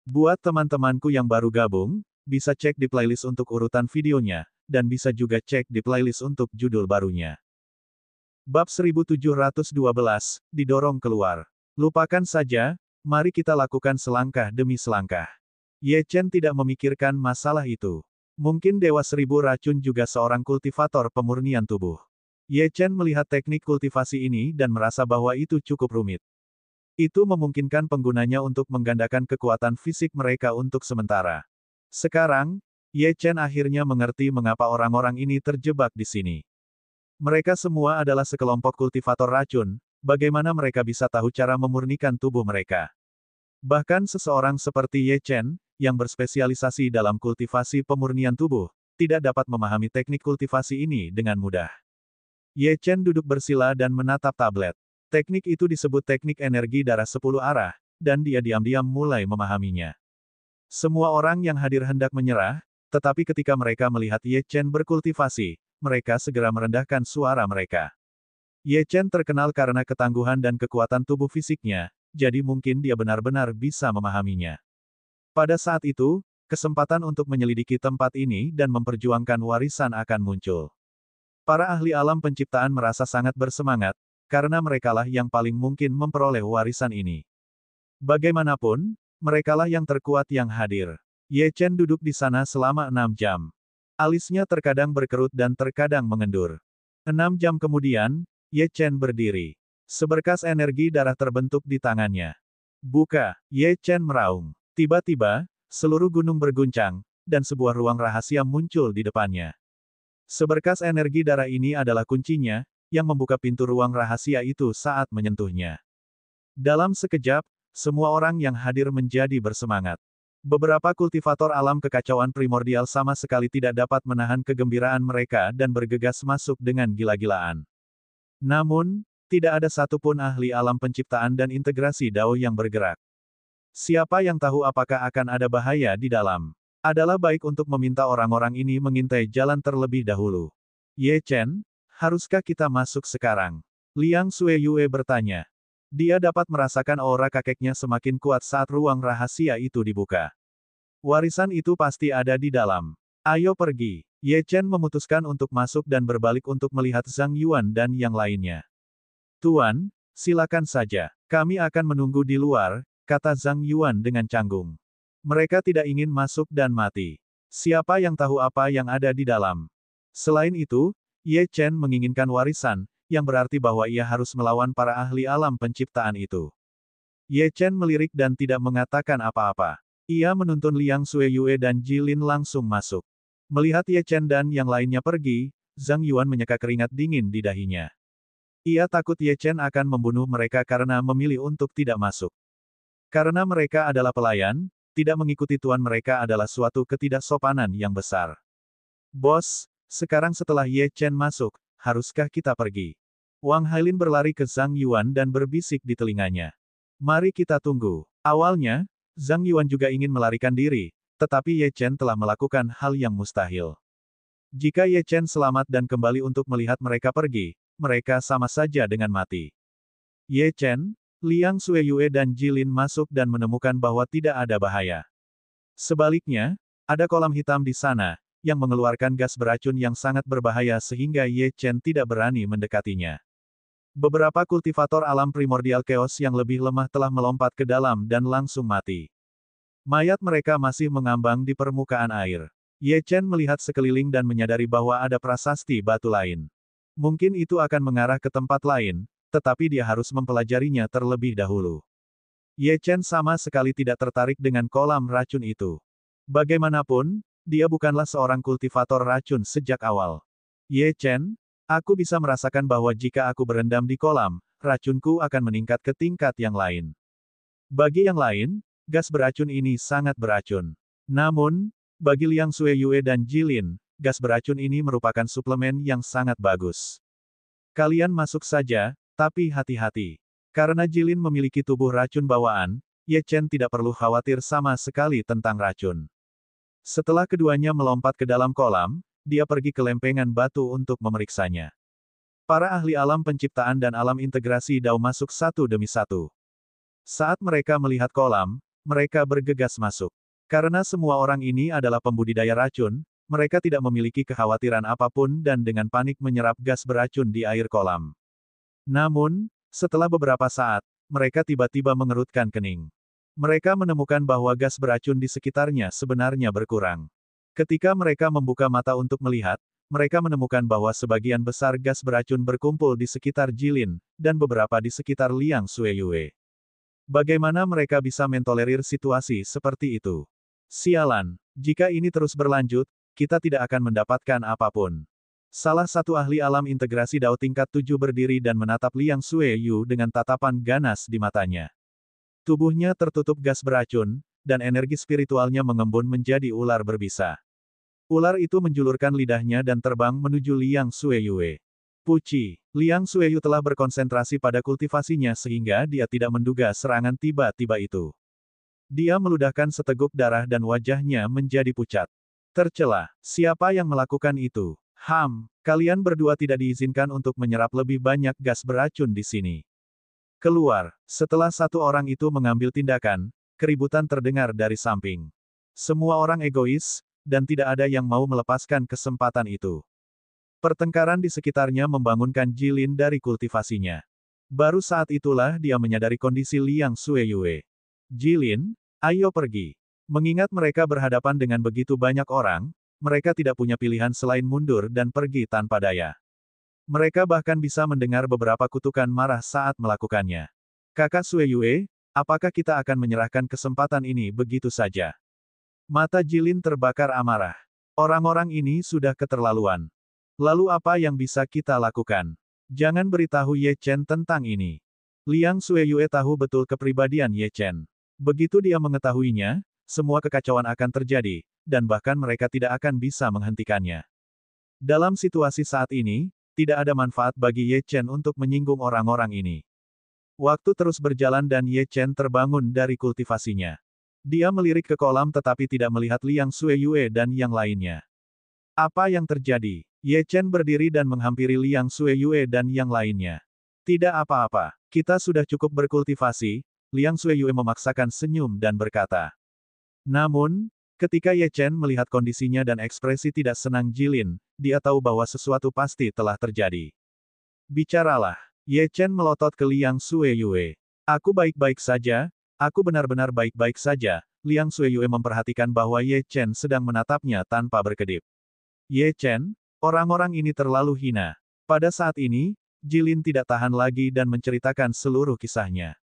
Buat teman-temanku yang baru gabung, bisa cek di playlist untuk urutan videonya, dan bisa juga cek di playlist untuk judul barunya. Bab 1712, didorong keluar. Lupakan saja, mari kita lakukan selangkah demi selangkah. Ye Chen tidak memikirkan masalah itu. Mungkin Dewa Seribu Racun juga seorang kultivator pemurnian tubuh. Ye Chen melihat teknik kultivasi ini dan merasa bahwa itu cukup rumit. Itu memungkinkan penggunanya untuk menggandakan kekuatan fisik mereka untuk sementara. Sekarang, Ye Chen akhirnya mengerti mengapa orang-orang ini terjebak di sini. Mereka semua adalah sekelompok kultivator racun, bagaimana mereka bisa tahu cara memurnikan tubuh mereka. Bahkan seseorang seperti Ye Chen, yang berspesialisasi dalam kultivasi pemurnian tubuh, tidak dapat memahami teknik kultivasi ini dengan mudah. Ye Chen duduk bersila dan menatap tablet. Teknik itu disebut teknik energi darah 10 arah, dan dia diam-diam mulai memahaminya. Semua orang yang hadir hendak menyerah, tetapi ketika mereka melihat Ye Chen berkultivasi, mereka segera merendahkan suara mereka. Ye Chen terkenal karena ketangguhan dan kekuatan tubuh fisiknya, jadi mungkin dia benar-benar bisa memahaminya. Pada saat itu, kesempatan untuk menyelidiki tempat ini dan memperjuangkan warisan akan muncul. Para ahli alam penciptaan merasa sangat bersemangat, karena merekalah yang paling mungkin memperoleh warisan ini. Bagaimanapun, merekalah yang terkuat yang hadir. Ye Chen duduk di sana selama 6 jam. Alisnya terkadang berkerut dan terkadang mengendur. 6 jam kemudian, Ye Chen berdiri. Seberkas energi darah terbentuk di tangannya. Buka, Ye Chen meraung. Tiba-tiba, seluruh gunung berguncang, dan sebuah ruang rahasia muncul di depannya. Seberkas energi darah ini adalah kuncinya, yang membuka pintu ruang rahasia itu saat menyentuhnya. Dalam sekejap, semua orang yang hadir menjadi bersemangat. Beberapa kultivator alam kekacauan primordial sama sekali tidak dapat menahan kegembiraan mereka dan bergegas masuk dengan gila-gilaan. Namun, tidak ada satupun ahli alam penciptaan dan integrasi Dao yang bergerak. Siapa yang tahu apakah akan ada bahaya di dalam? Adalah baik untuk meminta orang-orang ini mengintai jalan terlebih dahulu. Ye Chen, haruskah kita masuk sekarang? Liang Sueyue bertanya. Dia dapat merasakan aura kakeknya semakin kuat saat ruang rahasia itu dibuka. Warisan itu pasti ada di dalam. Ayo pergi. Ye Chen memutuskan untuk masuk dan berbalik untuk melihat Zhang Yuan dan yang lainnya. Tuan, silakan saja. Kami akan menunggu di luar, kata Zhang Yuan dengan canggung. Mereka tidak ingin masuk dan mati. Siapa yang tahu apa yang ada di dalam? Selain itu, Ye Chen menginginkan warisan, yang berarti bahwa ia harus melawan para ahli alam penciptaan itu. Ye Chen melirik dan tidak mengatakan apa-apa. Ia menuntun Liang Sueyue dan Jilin langsung masuk. Melihat Ye Chen dan yang lainnya pergi, Zhang Yuan menyeka keringat dingin di dahinya. Ia takut Ye Chen akan membunuh mereka karena memilih untuk tidak masuk. Karena mereka adalah pelayan, tidak mengikuti tuan mereka adalah suatu ketidaksopanan yang besar. Bos, sekarang setelah Ye Chen masuk, haruskah kita pergi? Wang Hailin berlari ke Zhang Yuan dan berbisik di telinganya. Mari kita tunggu. Awalnya, Zhang Yuan juga ingin melarikan diri, tetapi Ye Chen telah melakukan hal yang mustahil. Jika Ye Chen selamat dan kembali untuk melihat mereka pergi, mereka sama saja dengan mati. Ye Chen, Liang Sueyue dan Jilin masuk dan menemukan bahwa tidak ada bahaya. Sebaliknya, ada kolam hitam di sana, yang mengeluarkan gas beracun yang sangat berbahaya sehingga Ye Chen tidak berani mendekatinya. Beberapa kultivator alam primordial chaos yang lebih lemah telah melompat ke dalam dan langsung mati. Mayat mereka masih mengambang di permukaan air. Ye Chen melihat sekeliling dan menyadari bahwa ada prasasti batu lain. Mungkin itu akan mengarah ke tempat lain, tetapi dia harus mempelajarinya terlebih dahulu. Ye Chen sama sekali tidak tertarik dengan kolam racun itu. Bagaimanapun, dia bukanlah seorang kultivator racun sejak awal. Ye Chen, aku bisa merasakan bahwa jika aku berendam di kolam, racunku akan meningkat ke tingkat yang lain. Bagi yang lain, gas beracun ini sangat beracun. Namun, bagi Liang Sueyue dan Jilin, gas beracun ini merupakan suplemen yang sangat bagus. Kalian masuk saja, tapi hati-hati. Karena Jilin memiliki tubuh racun bawaan, Ye Chen tidak perlu khawatir sama sekali tentang racun. Setelah keduanya melompat ke dalam kolam, dia pergi ke lempengan batu untuk memeriksanya. Para ahli alam penciptaan dan alam integrasi Dao masuk satu demi satu. Saat mereka melihat kolam, mereka bergegas masuk. Karena semua orang ini adalah pembudidaya racun, mereka tidak memiliki kekhawatiran apapun dan dengan panik menyerap gas beracun di air kolam. Namun, setelah beberapa saat, mereka tiba-tiba mengerutkan kening. Mereka menemukan bahwa gas beracun di sekitarnya sebenarnya berkurang. Ketika mereka membuka mata untuk melihat, mereka menemukan bahwa sebagian besar gas beracun berkumpul di sekitar Jilin, dan beberapa di sekitar Liang Xueyue. Bagaimana mereka bisa mentolerir situasi seperti itu? Sialan, jika ini terus berlanjut, kita tidak akan mendapatkan apapun. Salah satu ahli alam integrasi Dao tingkat 7 berdiri dan menatap Liang Xueyu dengan tatapan ganas di matanya. Tubuhnya tertutup gas beracun, dan energi spiritualnya mengembun menjadi ular berbisa. Ular itu menjulurkan lidahnya dan terbang menuju Liang Xueyue. Puci, Liang Xueyu telah berkonsentrasi pada kultivasinya sehingga dia tidak menduga serangan tiba-tiba itu. Dia meludahkan seteguk darah dan wajahnya menjadi pucat. Tercela, siapa yang melakukan itu? Kalian berdua tidak diizinkan untuk menyerap lebih banyak gas beracun di sini. Keluar. Setelah satu orang itu mengambil tindakan, keributan terdengar dari samping. Semua orang egois, dan tidak ada yang mau melepaskan kesempatan itu. Pertengkaran di sekitarnya membangunkan Jilin dari kultivasinya. Baru saat itulah dia menyadari kondisi Liang Xueyue. Jilin, ayo pergi. Mengingat mereka berhadapan dengan begitu banyak orang, mereka tidak punya pilihan selain mundur dan pergi tanpa daya. Mereka bahkan bisa mendengar beberapa kutukan marah saat melakukannya. Kakak Xueyue, apakah kita akan menyerahkan kesempatan ini begitu saja? Mata Jilin terbakar amarah. Orang-orang ini sudah keterlaluan. Lalu apa yang bisa kita lakukan? Jangan beritahu Ye Chen tentang ini. Liang Xueyue tahu betul kepribadian Ye Chen. Begitu dia mengetahuinya, semua kekacauan akan terjadi, dan bahkan mereka tidak akan bisa menghentikannya. Dalam situasi saat ini, tidak ada manfaat bagi Ye Chen untuk menyinggung orang-orang ini. Waktu terus berjalan dan Ye Chen terbangun dari kultivasinya. Dia melirik ke kolam tetapi tidak melihat Liang Xueyue dan yang lainnya. Apa yang terjadi? Ye Chen berdiri dan menghampiri Liang Xueyue dan yang lainnya. Tidak apa-apa, kita sudah cukup berkultivasi, Liang Xueyue memaksakan senyum dan berkata. Namun, ketika Ye Chen melihat kondisinya dan ekspresi tidak senang Jilin, dia tahu bahwa sesuatu pasti telah terjadi. Bicaralah. Ye Chen melotot ke Liang Xueyue. Aku baik-baik saja, aku benar-benar baik-baik saja. Liang Xueyue memperhatikan bahwa Ye Chen sedang menatapnya tanpa berkedip. Ye Chen, orang-orang ini terlalu hina. Pada saat ini, Jilin tidak tahan lagi dan menceritakan seluruh kisahnya.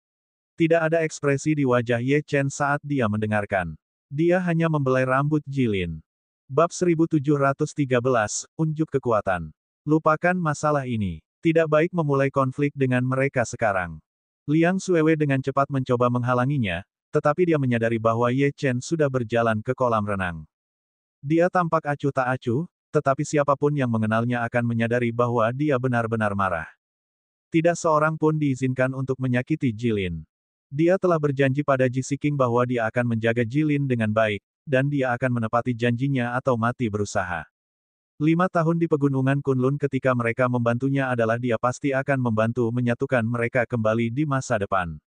Tidak ada ekspresi di wajah Ye Chen saat dia mendengarkan. Dia hanya membelai rambut Jilin. Bab 1713, Unjuk Kekuatan. Lupakan masalah ini. Tidak baik memulai konflik dengan mereka sekarang. Liang Xuewe dengan cepat mencoba menghalanginya, tetapi dia menyadari bahwa Ye Chen sudah berjalan ke kolam renang. Dia tampak acuh tak acuh, tetapi siapapun yang mengenalnya akan menyadari bahwa dia benar-benar marah. Tidak seorang pun diizinkan untuk menyakiti Jilin. Dia telah berjanji pada Ji Siking bahwa dia akan menjaga Jilin dengan baik, dan dia akan menepati janjinya atau mati berusaha. 5 tahun di pegunungan Kunlun ketika mereka membantunya adalah dia pasti akan membantu menyatukan mereka kembali di masa depan.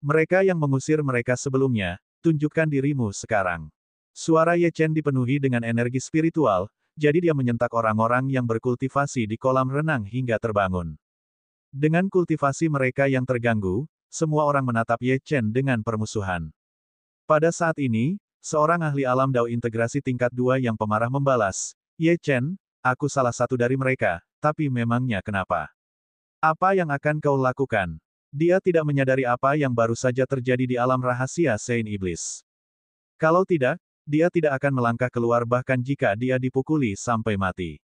Mereka yang mengusir mereka sebelumnya, tunjukkan dirimu sekarang. Suara Ye Chen dipenuhi dengan energi spiritual, jadi dia menyentak orang-orang yang berkultivasi di kolam renang hingga terbangun. Dengan kultivasi mereka yang terganggu, semua orang menatap Ye Chen dengan permusuhan. Pada saat ini, seorang ahli alam Dao integrasi tingkat 2 yang pemarah membalas, Ye Chen, aku salah satu dari mereka, tapi memangnya kenapa? Apa yang akan kau lakukan? Dia tidak menyadari apa yang baru saja terjadi di alam rahasia Saint Iblis. Kalau tidak, dia tidak akan melangkah keluar bahkan jika dia dipukuli sampai mati.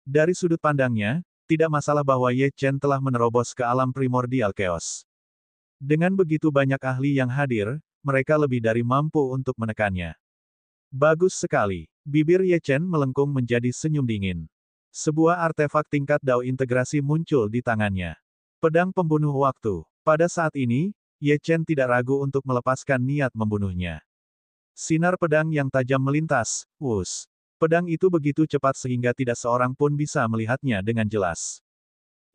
Dari sudut pandangnya, tidak masalah bahwa Ye Chen telah menerobos ke alam primordial chaos. Dengan begitu banyak ahli yang hadir, mereka lebih dari mampu untuk menekannya. Bagus sekali. Bibir Ye Chen melengkung menjadi senyum dingin. Sebuah artefak tingkat Dao integrasi muncul di tangannya. Pedang pembunuh waktu. Pada saat ini, Ye Chen tidak ragu untuk melepaskan niat membunuhnya. Sinar pedang yang tajam melintas, wus. Pedang itu begitu cepat sehingga tidak seorang pun bisa melihatnya dengan jelas.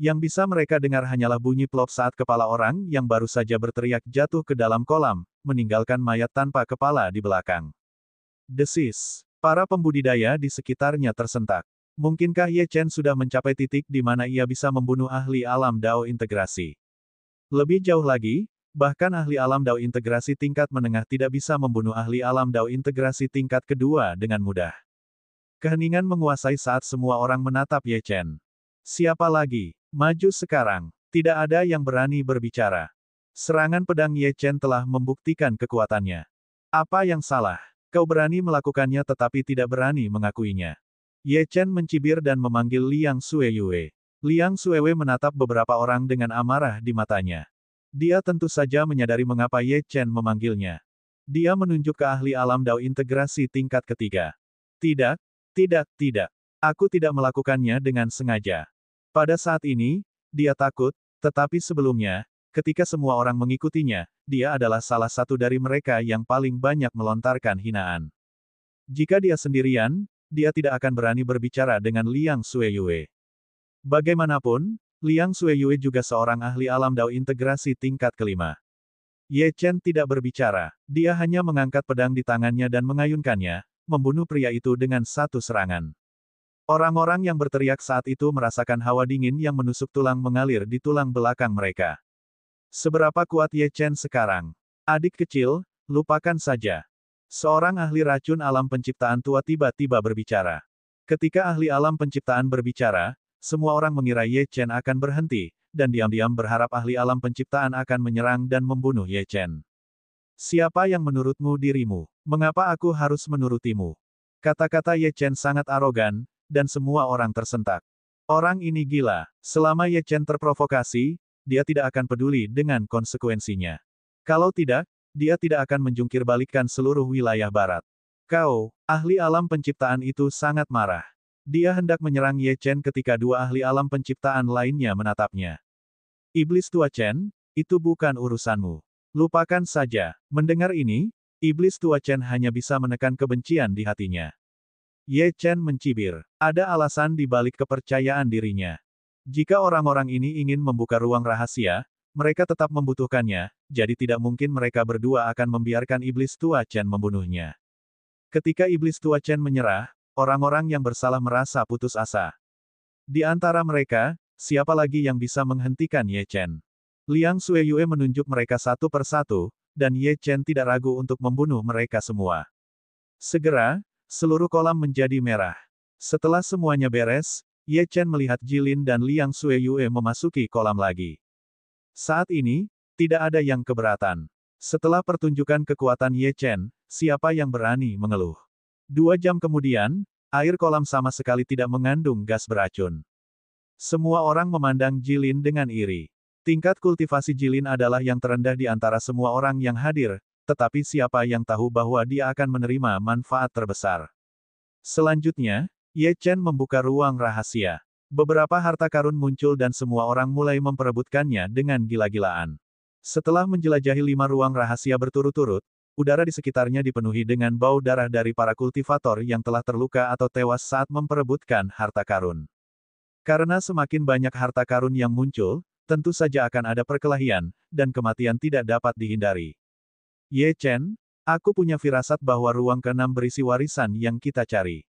Yang bisa mereka dengar hanyalah bunyi plop saat kepala orang yang baru saja berteriak jatuh ke dalam kolam, meninggalkan mayat tanpa kepala di belakang. Desis. Para pembudidaya di sekitarnya tersentak. Mungkinkah Ye Chen sudah mencapai titik di mana ia bisa membunuh ahli alam Dao integrasi? Lebih jauh lagi, bahkan ahli alam Dao integrasi tingkat menengah tidak bisa membunuh ahli alam Dao integrasi tingkat kedua dengan mudah. Keheningan menguasai saat semua orang menatap Ye Chen. Siapa lagi? Maju sekarang. Tidak ada yang berani berbicara. Serangan pedang Ye Chen telah membuktikan kekuatannya. Apa yang salah? Kau berani melakukannya tetapi tidak berani mengakuinya. Ye Chen mencibir dan memanggil Liang Sueyue. Liang Sueyue menatap beberapa orang dengan amarah di matanya. Dia tentu saja menyadari mengapa Ye Chen memanggilnya. Dia menunjuk ke ahli alam Dao integrasi tingkat ketiga. Tidak, tidak. Aku tidak melakukannya dengan sengaja. Pada saat ini, dia takut, tetapi sebelumnya, ketika semua orang mengikutinya, dia adalah salah satu dari mereka yang paling banyak melontarkan hinaan. Jika dia sendirian, dia tidak akan berani berbicara dengan Liang Sueyue. Bagaimanapun, Liang Sueyue juga seorang ahli alam Dao integrasi tingkat kelima. Ye Chen tidak berbicara, dia hanya mengangkat pedang di tangannya dan mengayunkannya, membunuh pria itu dengan satu serangan. Orang-orang yang berteriak saat itu merasakan hawa dingin yang menusuk tulang mengalir di tulang belakang mereka. Seberapa kuat Ye Chen sekarang? Adik kecil, lupakan saja. Seorang ahli racun alam penciptaan tua tiba-tiba berbicara. Ketika ahli alam penciptaan berbicara, semua orang mengira Ye Chen akan berhenti, dan diam-diam berharap ahli alam penciptaan akan menyerang dan membunuh Ye Chen. Siapa yang menurutmu dirimu? Mengapa aku harus menurutimu? Kata-kata Ye Chen sangat arogan, dan semua orang tersentak. Orang ini gila. Selama Ye Chen terprovokasi, dia tidak akan peduli dengan konsekuensinya. Kalau tidak, dia tidak akan menjungkir balikkan seluruh wilayah barat. Kau, ahli alam penciptaan itu sangat marah. Dia hendak menyerang Ye Chen ketika dua ahli alam penciptaan lainnya menatapnya. Iblis tua Chen, itu bukan urusanmu. Lupakan saja. Mendengar ini, iblis tua Chen hanya bisa menekan kebencian di hatinya. Ye Chen mencibir. Ada alasan di balik kepercayaan dirinya. Jika orang-orang ini ingin membuka ruang rahasia, mereka tetap membutuhkannya, jadi tidak mungkin mereka berdua akan membiarkan iblis tua Chen membunuhnya. Ketika iblis tua Chen menyerah, orang-orang yang bersalah merasa putus asa. Di antara mereka, siapa lagi yang bisa menghentikan Ye Chen? Liang Sueyue menunjuk mereka satu persatu, dan Ye Chen tidak ragu untuk membunuh mereka semua. Segera, seluruh kolam menjadi merah. Setelah semuanya beres, Ye Chen melihat Jilin dan Liang Sueyue memasuki kolam lagi. Saat ini, tidak ada yang keberatan. Setelah pertunjukan kekuatan Ye Chen, siapa yang berani mengeluh? 2 jam kemudian, air kolam sama sekali tidak mengandung gas beracun. Semua orang memandang Jilin dengan iri. Tingkat kultivasi Jilin adalah yang terendah di antara semua orang yang hadir, tetapi siapa yang tahu bahwa dia akan menerima manfaat terbesar. Selanjutnya, Ye Chen membuka ruang rahasia. Beberapa harta karun muncul dan semua orang mulai memperebutkannya dengan gila-gilaan. Setelah menjelajahi 5 ruang rahasia berturut-turut, udara di sekitarnya dipenuhi dengan bau darah dari para kultivator yang telah terluka atau tewas saat memperebutkan harta karun. Karena semakin banyak harta karun yang muncul, tentu saja akan ada perkelahian, dan kematian tidak dapat dihindari. Ye Chen, aku punya firasat bahwa ruang ke-6 berisi warisan yang kita cari.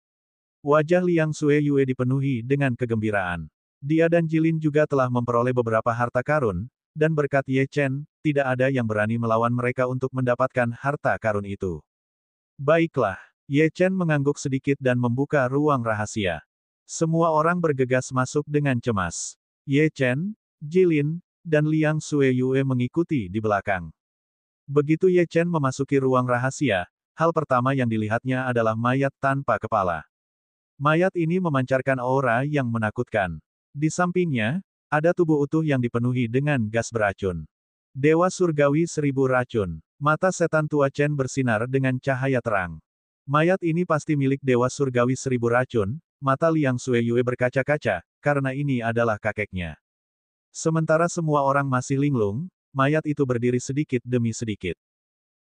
Wajah Liang Sueyue dipenuhi dengan kegembiraan. Dia dan Jilin juga telah memperoleh beberapa harta karun, dan berkat Ye Chen, tidak ada yang berani melawan mereka untuk mendapatkan harta karun itu. Baiklah, Ye Chen mengangguk sedikit dan membuka ruang rahasia. Semua orang bergegas masuk dengan cemas. Ye Chen, Jilin, dan Liang Sueyue mengikuti di belakang. Begitu Ye Chen memasuki ruang rahasia, hal pertama yang dilihatnya adalah mayat tanpa kepala. Mayat ini memancarkan aura yang menakutkan. Di sampingnya, ada tubuh utuh yang dipenuhi dengan gas beracun. Dewa Surgawi 1000 racun. Mata setan tua Chen bersinar dengan cahaya terang. Mayat ini pasti milik Dewa Surgawi 1000 racun, mata Liang Sueyue berkaca-kaca, karena ini adalah kakeknya. Sementara semua orang masih linglung, mayat itu berdiri sedikit demi sedikit.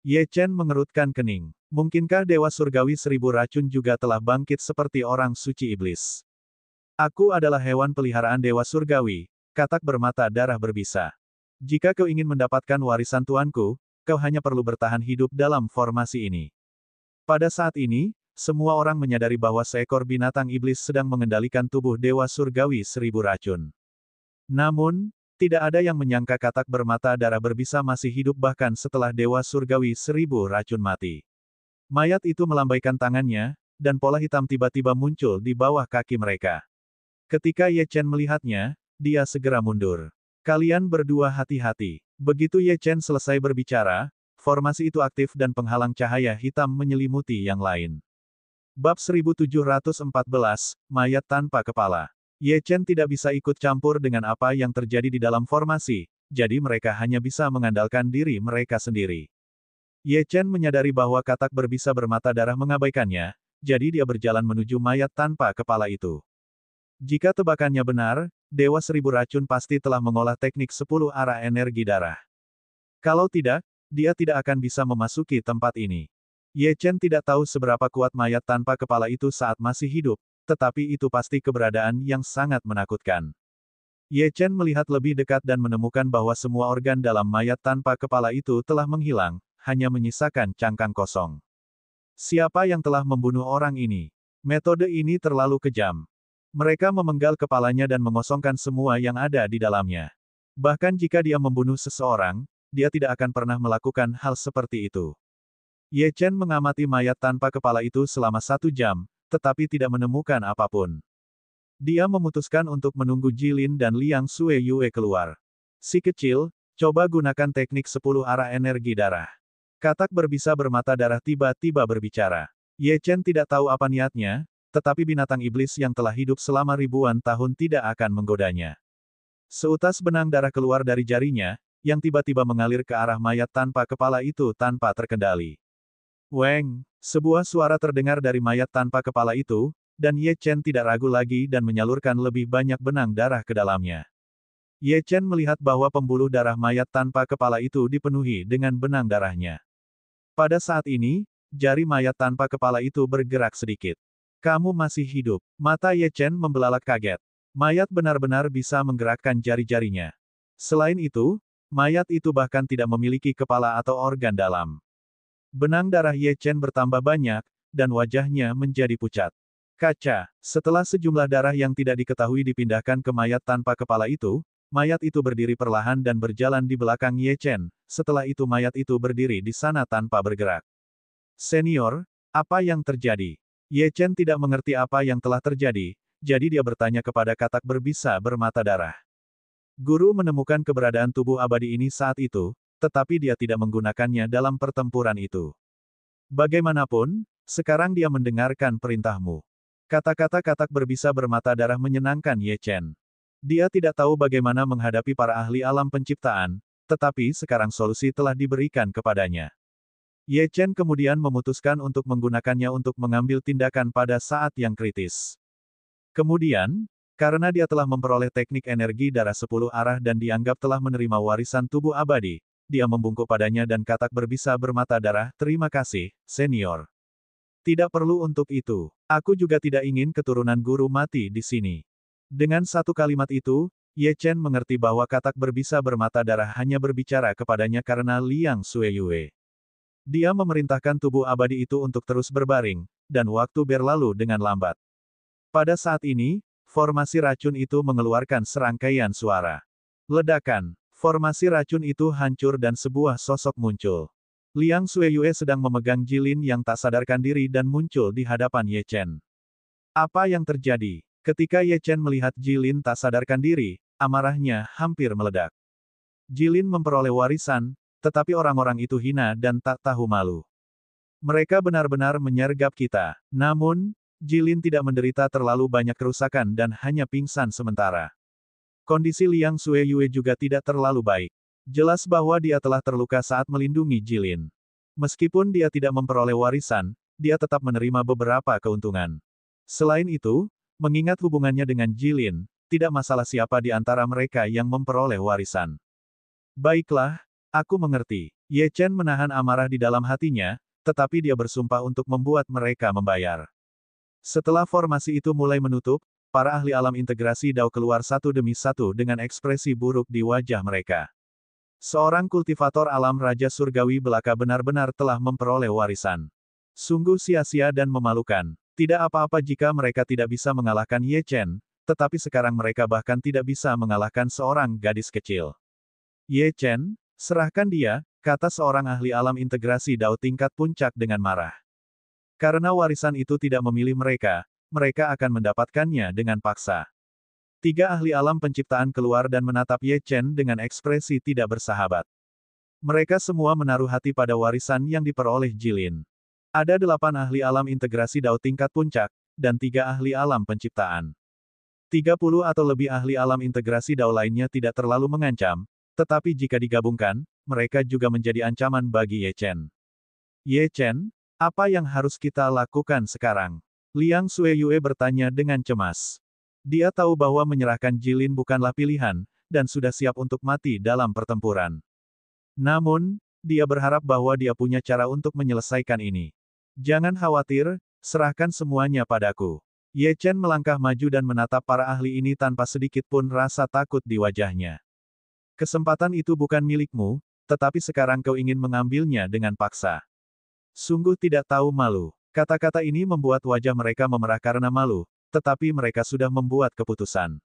Ye Chen mengerutkan kening. Mungkinkah Dewa Surgawi 1000 racun juga telah bangkit seperti orang suci iblis? Aku adalah hewan peliharaan Dewa Surgawi, katak bermata darah berbisa. Jika kau ingin mendapatkan warisan tuanku, kau hanya perlu bertahan hidup dalam formasi ini. Pada saat ini, semua orang menyadari bahwa seekor binatang iblis sedang mengendalikan tubuh Dewa Surgawi Seribu Racun. Namun, tidak ada yang menyangka katak bermata darah berbisa masih hidup bahkan setelah Dewa Surgawi Seribu Racun mati. Mayat itu melambaikan tangannya, dan pola hitam tiba-tiba muncul di bawah kaki mereka. Ketika Ye Chen melihatnya, dia segera mundur. Kalian berdua hati-hati. Begitu Ye Chen selesai berbicara, formasi itu aktif dan penghalang cahaya hitam menyelimuti yang lain. Bab 1714, Mayat Tanpa Kepala. Ye Chen tidak bisa ikut campur dengan apa yang terjadi di dalam formasi, jadi mereka hanya bisa mengandalkan diri mereka sendiri. Ye Chen menyadari bahwa katak berbisa bermata darah mengabaikannya, jadi dia berjalan menuju mayat tanpa kepala itu. Jika tebakannya benar, Dewa Seribu Racun pasti telah mengolah teknik 10 arah energi darah. Kalau tidak, dia tidak akan bisa memasuki tempat ini. Ye Chen tidak tahu seberapa kuat mayat tanpa kepala itu saat masih hidup, tetapi itu pasti keberadaan yang sangat menakutkan. Ye Chen melihat lebih dekat dan menemukan bahwa semua organ dalam mayat tanpa kepala itu telah menghilang, hanya menyisakan cangkang kosong. Siapa yang telah membunuh orang ini? Metode ini terlalu kejam. Mereka memenggal kepalanya dan mengosongkan semua yang ada di dalamnya. Bahkan jika dia membunuh seseorang, dia tidak akan pernah melakukan hal seperti itu. Ye Chen mengamati mayat tanpa kepala itu selama 1 jam, tetapi tidak menemukan apapun. Dia memutuskan untuk menunggu Jilin dan Liang Sueyue keluar. Si kecil, coba gunakan teknik 10 arah energi darah. Katak berbisa bermata darah tiba-tiba berbicara. Ye Chen tidak tahu apa niatnya, tetapi binatang iblis yang telah hidup selama ribuan tahun tidak akan menggodanya. Seutas benang darah keluar dari jarinya, yang tiba-tiba mengalir ke arah mayat tanpa kepala itu tanpa terkendali. Weng, sebuah suara terdengar dari mayat tanpa kepala itu, dan Ye Chen tidak ragu lagi dan menyalurkan lebih banyak benang darah ke dalamnya. Ye Chen melihat bahwa pembuluh darah mayat tanpa kepala itu dipenuhi dengan benang darahnya. Pada saat ini, jari mayat tanpa kepala itu bergerak sedikit. Kamu masih hidup. Mata Ye Chen membelalak kaget. Mayat benar-benar bisa menggerakkan jari-jarinya. Selain itu, mayat itu bahkan tidak memiliki kepala atau organ dalam. Benang darah Ye Chen bertambah banyak, dan wajahnya menjadi pucat. Kaca, setelah sejumlah darah yang tidak diketahui dipindahkan ke mayat tanpa kepala itu, mayat itu berdiri perlahan dan berjalan di belakang Ye Chen, setelah itu mayat itu berdiri di sana tanpa bergerak. Senior, apa yang terjadi? Ye Chen tidak mengerti apa yang telah terjadi, jadi dia bertanya kepada katak berbisa bermata darah. Guru menemukan keberadaan tubuh abadi ini saat itu, tetapi dia tidak menggunakannya dalam pertempuran itu. Bagaimanapun, sekarang dia mendengarkan perintahmu. Kata-kata katak berbisa bermata darah menyenangkan Ye Chen. Dia tidak tahu bagaimana menghadapi para ahli alam penciptaan, tetapi sekarang solusi telah diberikan kepadanya. Ye Chen kemudian memutuskan untuk menggunakannya untuk mengambil tindakan pada saat yang kritis. Kemudian, karena dia telah memperoleh teknik energi darah 10 arah dan dianggap telah menerima warisan tubuh abadi, dia membungkuk padanya dan katak berbisa bermata darah, terima kasih, senior. Tidak perlu untuk itu. Aku juga tidak ingin keturunan guru mati di sini. Dengan satu kalimat itu, Ye Chen mengerti bahwa katak berbisa bermata darah hanya berbicara kepadanya karena Liang Sueyue. Dia memerintahkan tubuh abadi itu untuk terus berbaring, dan waktu berlalu dengan lambat. Pada saat ini, formasi racun itu mengeluarkan serangkaian suara. Ledakan. Formasi racun itu hancur dan sebuah sosok muncul. Liang Sueyue sedang memegang Jilin yang tak sadarkan diri dan muncul di hadapan Ye Chen. Apa yang terjadi? Ketika Ye Chen melihat Jilin tak sadarkan diri, amarahnya hampir meledak. Jilin memperoleh warisan, tetapi orang-orang itu hina dan tak tahu malu. Mereka benar-benar menyergap kita. Namun, Jilin tidak menderita terlalu banyak kerusakan dan hanya pingsan sementara. Kondisi Liang Sueyue juga tidak terlalu baik. Jelas bahwa dia telah terluka saat melindungi Jilin. Meskipun dia tidak memperoleh warisan, dia tetap menerima beberapa keuntungan. Selain itu, mengingat hubungannya dengan Jilin, tidak masalah siapa di antara mereka yang memperoleh warisan. Baiklah, aku mengerti. Ye Chen menahan amarah di dalam hatinya, tetapi dia bersumpah untuk membuat mereka membayar. Setelah formasi itu mulai menutup, para ahli alam integrasi Dao keluar satu demi satu dengan ekspresi buruk di wajah mereka. Seorang kultivator alam Raja Surgawi belaka benar-benar telah memperoleh warisan. Sungguh sia-sia dan memalukan. Tidak apa-apa jika mereka tidak bisa mengalahkan Ye Chen, tetapi sekarang mereka bahkan tidak bisa mengalahkan seorang gadis kecil. Ye Chen, serahkan dia, kata seorang ahli alam integrasi Dao tingkat puncak dengan marah. Karena warisan itu tidak memilih mereka, mereka akan mendapatkannya dengan paksa. Tiga ahli alam penciptaan keluar dan menatap Ye Chen dengan ekspresi tidak bersahabat. Mereka semua menaruh hati pada warisan yang diperoleh Jilin. Ada 8 ahli alam integrasi Dao tingkat puncak, dan 3 ahli alam penciptaan. 30 atau lebih ahli alam integrasi Dao lainnya tidak terlalu mengancam, tetapi jika digabungkan, mereka juga menjadi ancaman bagi Ye Chen. Ye Chen, apa yang harus kita lakukan sekarang? Liang Sueyue bertanya dengan cemas. Dia tahu bahwa menyerahkan Jilin bukanlah pilihan, dan sudah siap untuk mati dalam pertempuran. Namun, dia berharap bahwa dia punya cara untuk menyelesaikan ini. Jangan khawatir, serahkan semuanya padaku. Ye Chen melangkah maju dan menatap para ahli ini tanpa sedikit pun rasa takut di wajahnya. Kesempatan itu bukan milikmu, tetapi sekarang kau ingin mengambilnya dengan paksa. Sungguh tidak tahu malu. Kata-kata ini membuat wajah mereka memerah karena malu, tetapi mereka sudah membuat keputusan.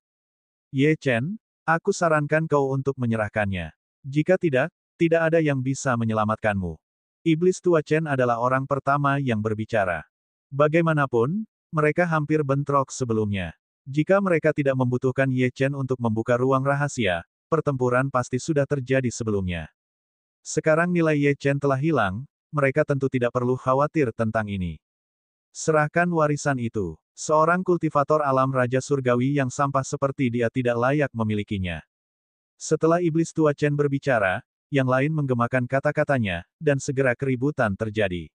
Ye Chen, aku sarankan kau untuk menyerahkannya. Jika tidak, tidak ada yang bisa menyelamatkanmu. Iblis tua Chen adalah orang pertama yang berbicara. Bagaimanapun, mereka hampir bentrok sebelumnya. Jika mereka tidak membutuhkan Ye Chen untuk membuka ruang rahasia, pertempuran pasti sudah terjadi sebelumnya. Sekarang nilai Ye Chen telah hilang, mereka tentu tidak perlu khawatir tentang ini. Serahkan warisan itu. Seorang kultivator alam Raja Surgawi yang sampah seperti dia tidak layak memilikinya. Setelah iblis tua Chen berbicara, yang lain menggemakan kata-katanya, dan segera keributan terjadi.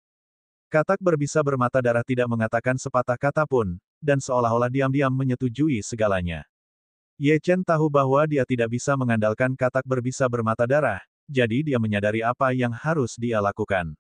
Katak berbisa bermata darah tidak mengatakan sepatah kata pun, dan seolah-olah diam-diam menyetujui segalanya. Ye Chen tahu bahwa dia tidak bisa mengandalkan katak berbisa bermata darah, jadi dia menyadari apa yang harus dia lakukan.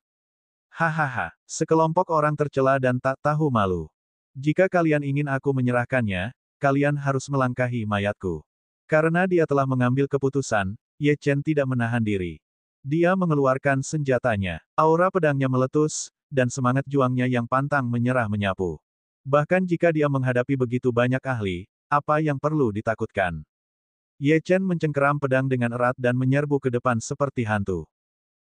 Hahaha, sekelompok orang tercela dan tak tahu malu. Jika kalian ingin aku menyerahkannya, kalian harus melangkahi mayatku. Karena dia telah mengambil keputusan, Ye Chen tidak menahan diri. Dia mengeluarkan senjatanya. Aura pedangnya meletus, dan semangat juangnya yang pantang menyerah menyapu. Bahkan jika dia menghadapi begitu banyak ahli, apa yang perlu ditakutkan? Ye Chen mencengkeram pedang dengan erat dan menyerbu ke depan seperti hantu.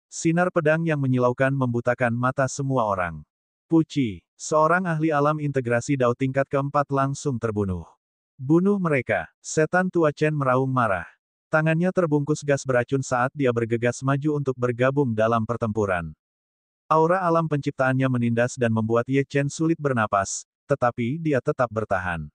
Sinar pedang yang menyilaukan membutakan mata semua orang. Puci, seorang ahli alam integrasi Dao tingkat keempat langsung terbunuh. Bunuh mereka, setan tua Chen meraung marah. Tangannya terbungkus gas beracun saat dia bergegas maju untuk bergabung dalam pertempuran. Aura alam penciptaannya menindas dan membuat Ye Chen sulit bernapas, tetapi dia tetap bertahan.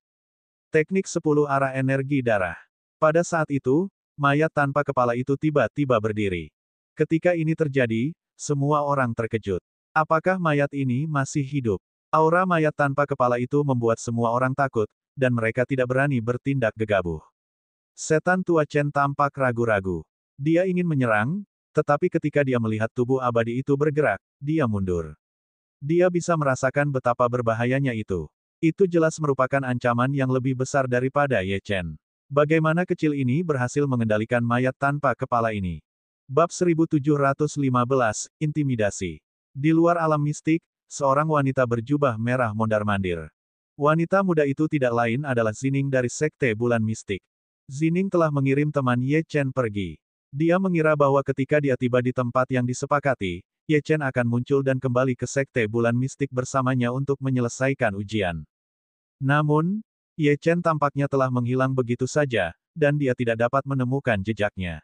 Teknik 10 arah energi darah. Pada saat itu, mayat tanpa kepala itu tiba-tiba berdiri. Ketika ini terjadi, semua orang terkejut. Apakah mayat ini masih hidup? Aura mayat tanpa kepala itu membuat semua orang takut, dan mereka tidak berani bertindak gegabah. Setan tua Chen tampak ragu-ragu. Dia ingin menyerang, tetapi ketika dia melihat tubuh abadi itu bergerak, dia mundur. Dia bisa merasakan betapa berbahayanya itu. Itu jelas merupakan ancaman yang lebih besar daripada Ye Chen. Bagaimana kecil ini berhasil mengendalikan mayat tanpa kepala ini? Bab 1715, Intimidasi. Di luar alam mistik, seorang wanita berjubah merah mondar-mandir. Wanita muda itu tidak lain adalah Zining dari Sekte Bulan Mistik. Zining telah mengirim teman Ye Chen pergi. Dia mengira bahwa ketika dia tiba di tempat yang disepakati, Ye Chen akan muncul dan kembali ke Sekte Bulan Mistik bersamanya untuk menyelesaikan ujian. Namun, Ye Chen tampaknya telah menghilang begitu saja, dan dia tidak dapat menemukan jejaknya.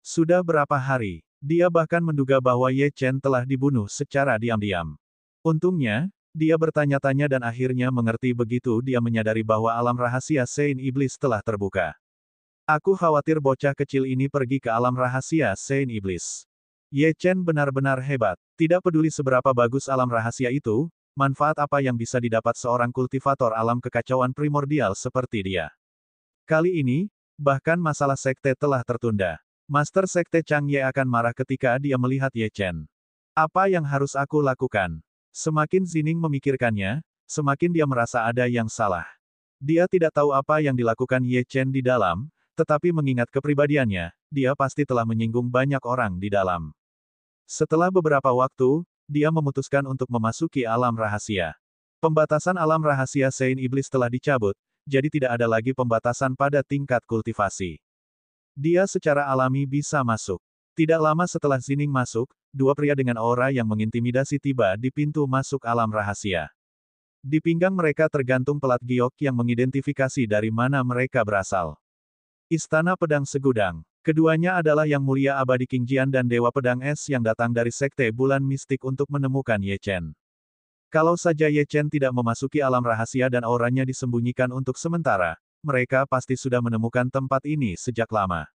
Sudah berapa hari, dia bahkan menduga bahwa Ye Chen telah dibunuh secara diam-diam. Untungnya, dia bertanya-tanya dan akhirnya mengerti begitu dia menyadari bahwa alam rahasia Sein Iblis telah terbuka. Aku khawatir bocah kecil ini pergi ke alam rahasia Sein Iblis. Ye Chen benar-benar hebat. Tidak peduli seberapa bagus alam rahasia itu, manfaat apa yang bisa didapat seorang kultivator alam kekacauan primordial seperti dia. Kali ini, bahkan masalah sekte telah tertunda. Master Sekte Chang Ye akan marah ketika dia melihat Ye Chen. Apa yang harus aku lakukan? Semakin Zining memikirkannya, semakin dia merasa ada yang salah. Dia tidak tahu apa yang dilakukan Ye Chen di dalam, tetapi mengingat kepribadiannya, dia pasti telah menyinggung banyak orang di dalam. Setelah beberapa waktu, dia memutuskan untuk memasuki alam rahasia. Pembatasan alam rahasia Sein Iblis telah dicabut, jadi tidak ada lagi pembatasan pada tingkat kultivasi. Dia secara alami bisa masuk. Tidak lama setelah Zining masuk, dua pria dengan aura yang mengintimidasi tiba di pintu masuk alam rahasia. Di pinggang mereka tergantung pelat giok yang mengidentifikasi dari mana mereka berasal. Istana Pedang Segudang. Keduanya adalah Yang Mulia Abadi King Jian dan Dewa Pedang Es yang datang dari Sekte Bulan Mistik untuk menemukan Ye Chen. Kalau saja Ye Chen tidak memasuki alam rahasia dan auranya disembunyikan untuk sementara, mereka pasti sudah menemukan tempat ini sejak lama.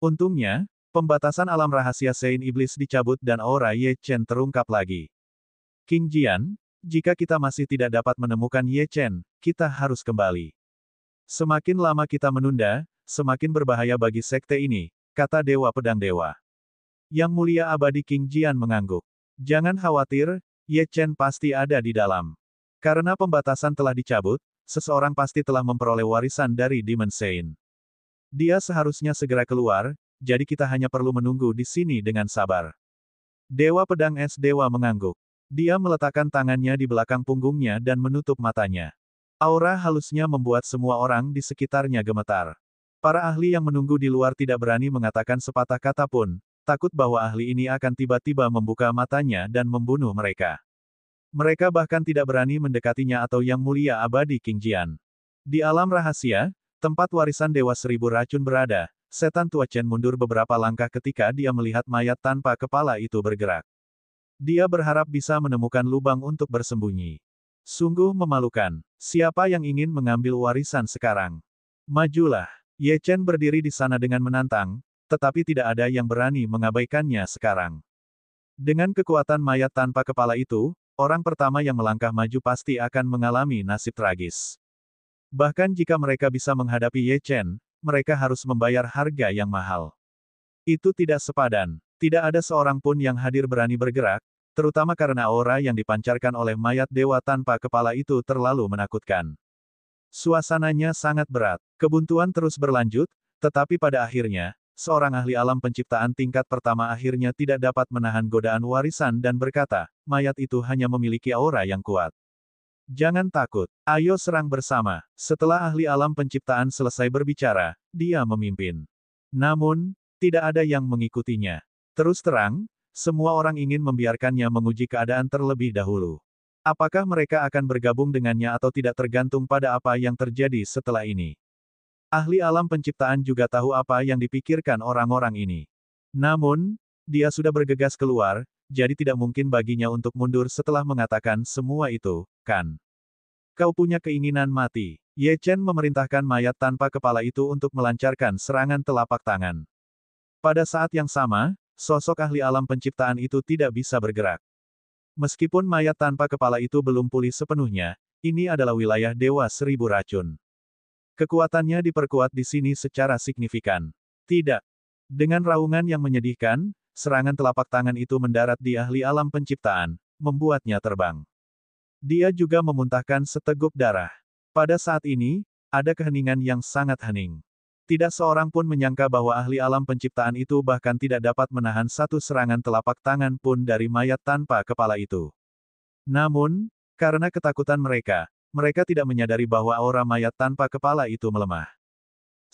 Untungnya, pembatasan alam rahasia Sein Iblis dicabut dan aura Ye Chen terungkap lagi. King Jian, jika kita masih tidak dapat menemukan Ye Chen, kita harus kembali. Semakin lama kita menunda, semakin berbahaya bagi sekte ini, kata Dewa Pedang Dewa. Yang Mulia Abadi King Jian mengangguk. Jangan khawatir, Ye Chen pasti ada di dalam. Karena pembatasan telah dicabut, seseorang pasti telah memperoleh warisan dari Demon Sein. Dia seharusnya segera keluar, jadi kita hanya perlu menunggu di sini dengan sabar. Dewa Pedang Es Dewa mengangguk. Dia meletakkan tangannya di belakang punggungnya dan menutup matanya. Aura halusnya membuat semua orang di sekitarnya gemetar. Para ahli yang menunggu di luar tidak berani mengatakan sepatah kata pun, takut bahwa ahli ini akan tiba-tiba membuka matanya dan membunuh mereka. Mereka bahkan tidak berani mendekatinya atau Yang Mulia Abadi King Jian. Di alam rahasia, tempat warisan Dewa Seribu Racun berada, setan tua Chen mundur beberapa langkah ketika dia melihat mayat tanpa kepala itu bergerak. Dia berharap bisa menemukan lubang untuk bersembunyi. Sungguh memalukan. Siapa yang ingin mengambil warisan sekarang? Majulah. Ye Chen berdiri di sana dengan menantang, tetapi tidak ada yang berani mengabaikannya sekarang. Dengan kekuatan mayat tanpa kepala itu, orang pertama yang melangkah maju pasti akan mengalami nasib tragis. Bahkan jika mereka bisa menghadapi Ye Chen, mereka harus membayar harga yang mahal. Itu tidak sepadan. Tidak ada seorang pun yang hadir berani bergerak, terutama karena aura yang dipancarkan oleh mayat dewa tanpa kepala itu terlalu menakutkan. Suasananya sangat berat. Kebuntuan terus berlanjut, tetapi pada akhirnya, seorang ahli alam penciptaan tingkat pertama akhirnya tidak dapat menahan godaan warisan dan berkata, mayat itu hanya memiliki aura yang kuat. Jangan takut, ayo serang bersama. Setelah ahli alam penciptaan selesai berbicara, dia memimpin. Namun, tidak ada yang mengikutinya. Terus terang, semua orang ingin membiarkannya menguji keadaan terlebih dahulu. Apakah mereka akan bergabung dengannya atau tidak tergantung pada apa yang terjadi setelah ini. Ahli alam penciptaan juga tahu apa yang dipikirkan orang-orang ini. Namun, dia sudah bergegas keluar, jadi tidak mungkin baginya untuk mundur setelah mengatakan semua itu, kan? Kau punya keinginan mati. Ye Chen memerintahkan mayat tanpa kepala itu untuk melancarkan serangan telapak tangan. Pada saat yang sama, sosok ahli alam penciptaan itu tidak bisa bergerak. Meskipun mayat tanpa kepala itu belum pulih sepenuhnya, ini adalah wilayah Dewa Seribu Racun. Kekuatannya diperkuat di sini secara signifikan. Tidak. Dengan raungan yang menyedihkan, serangan telapak tangan itu mendarat di ahli alam penciptaan, membuatnya terbang. Dia juga memuntahkan seteguk darah. Pada saat ini, ada keheningan yang sangat hening. Tidak seorang pun menyangka bahwa ahli alam penciptaan itu bahkan tidak dapat menahan satu serangan telapak tangan pun dari mayat tanpa kepala itu. Namun, karena ketakutan mereka tidak menyadari bahwa aura mayat tanpa kepala itu melemah.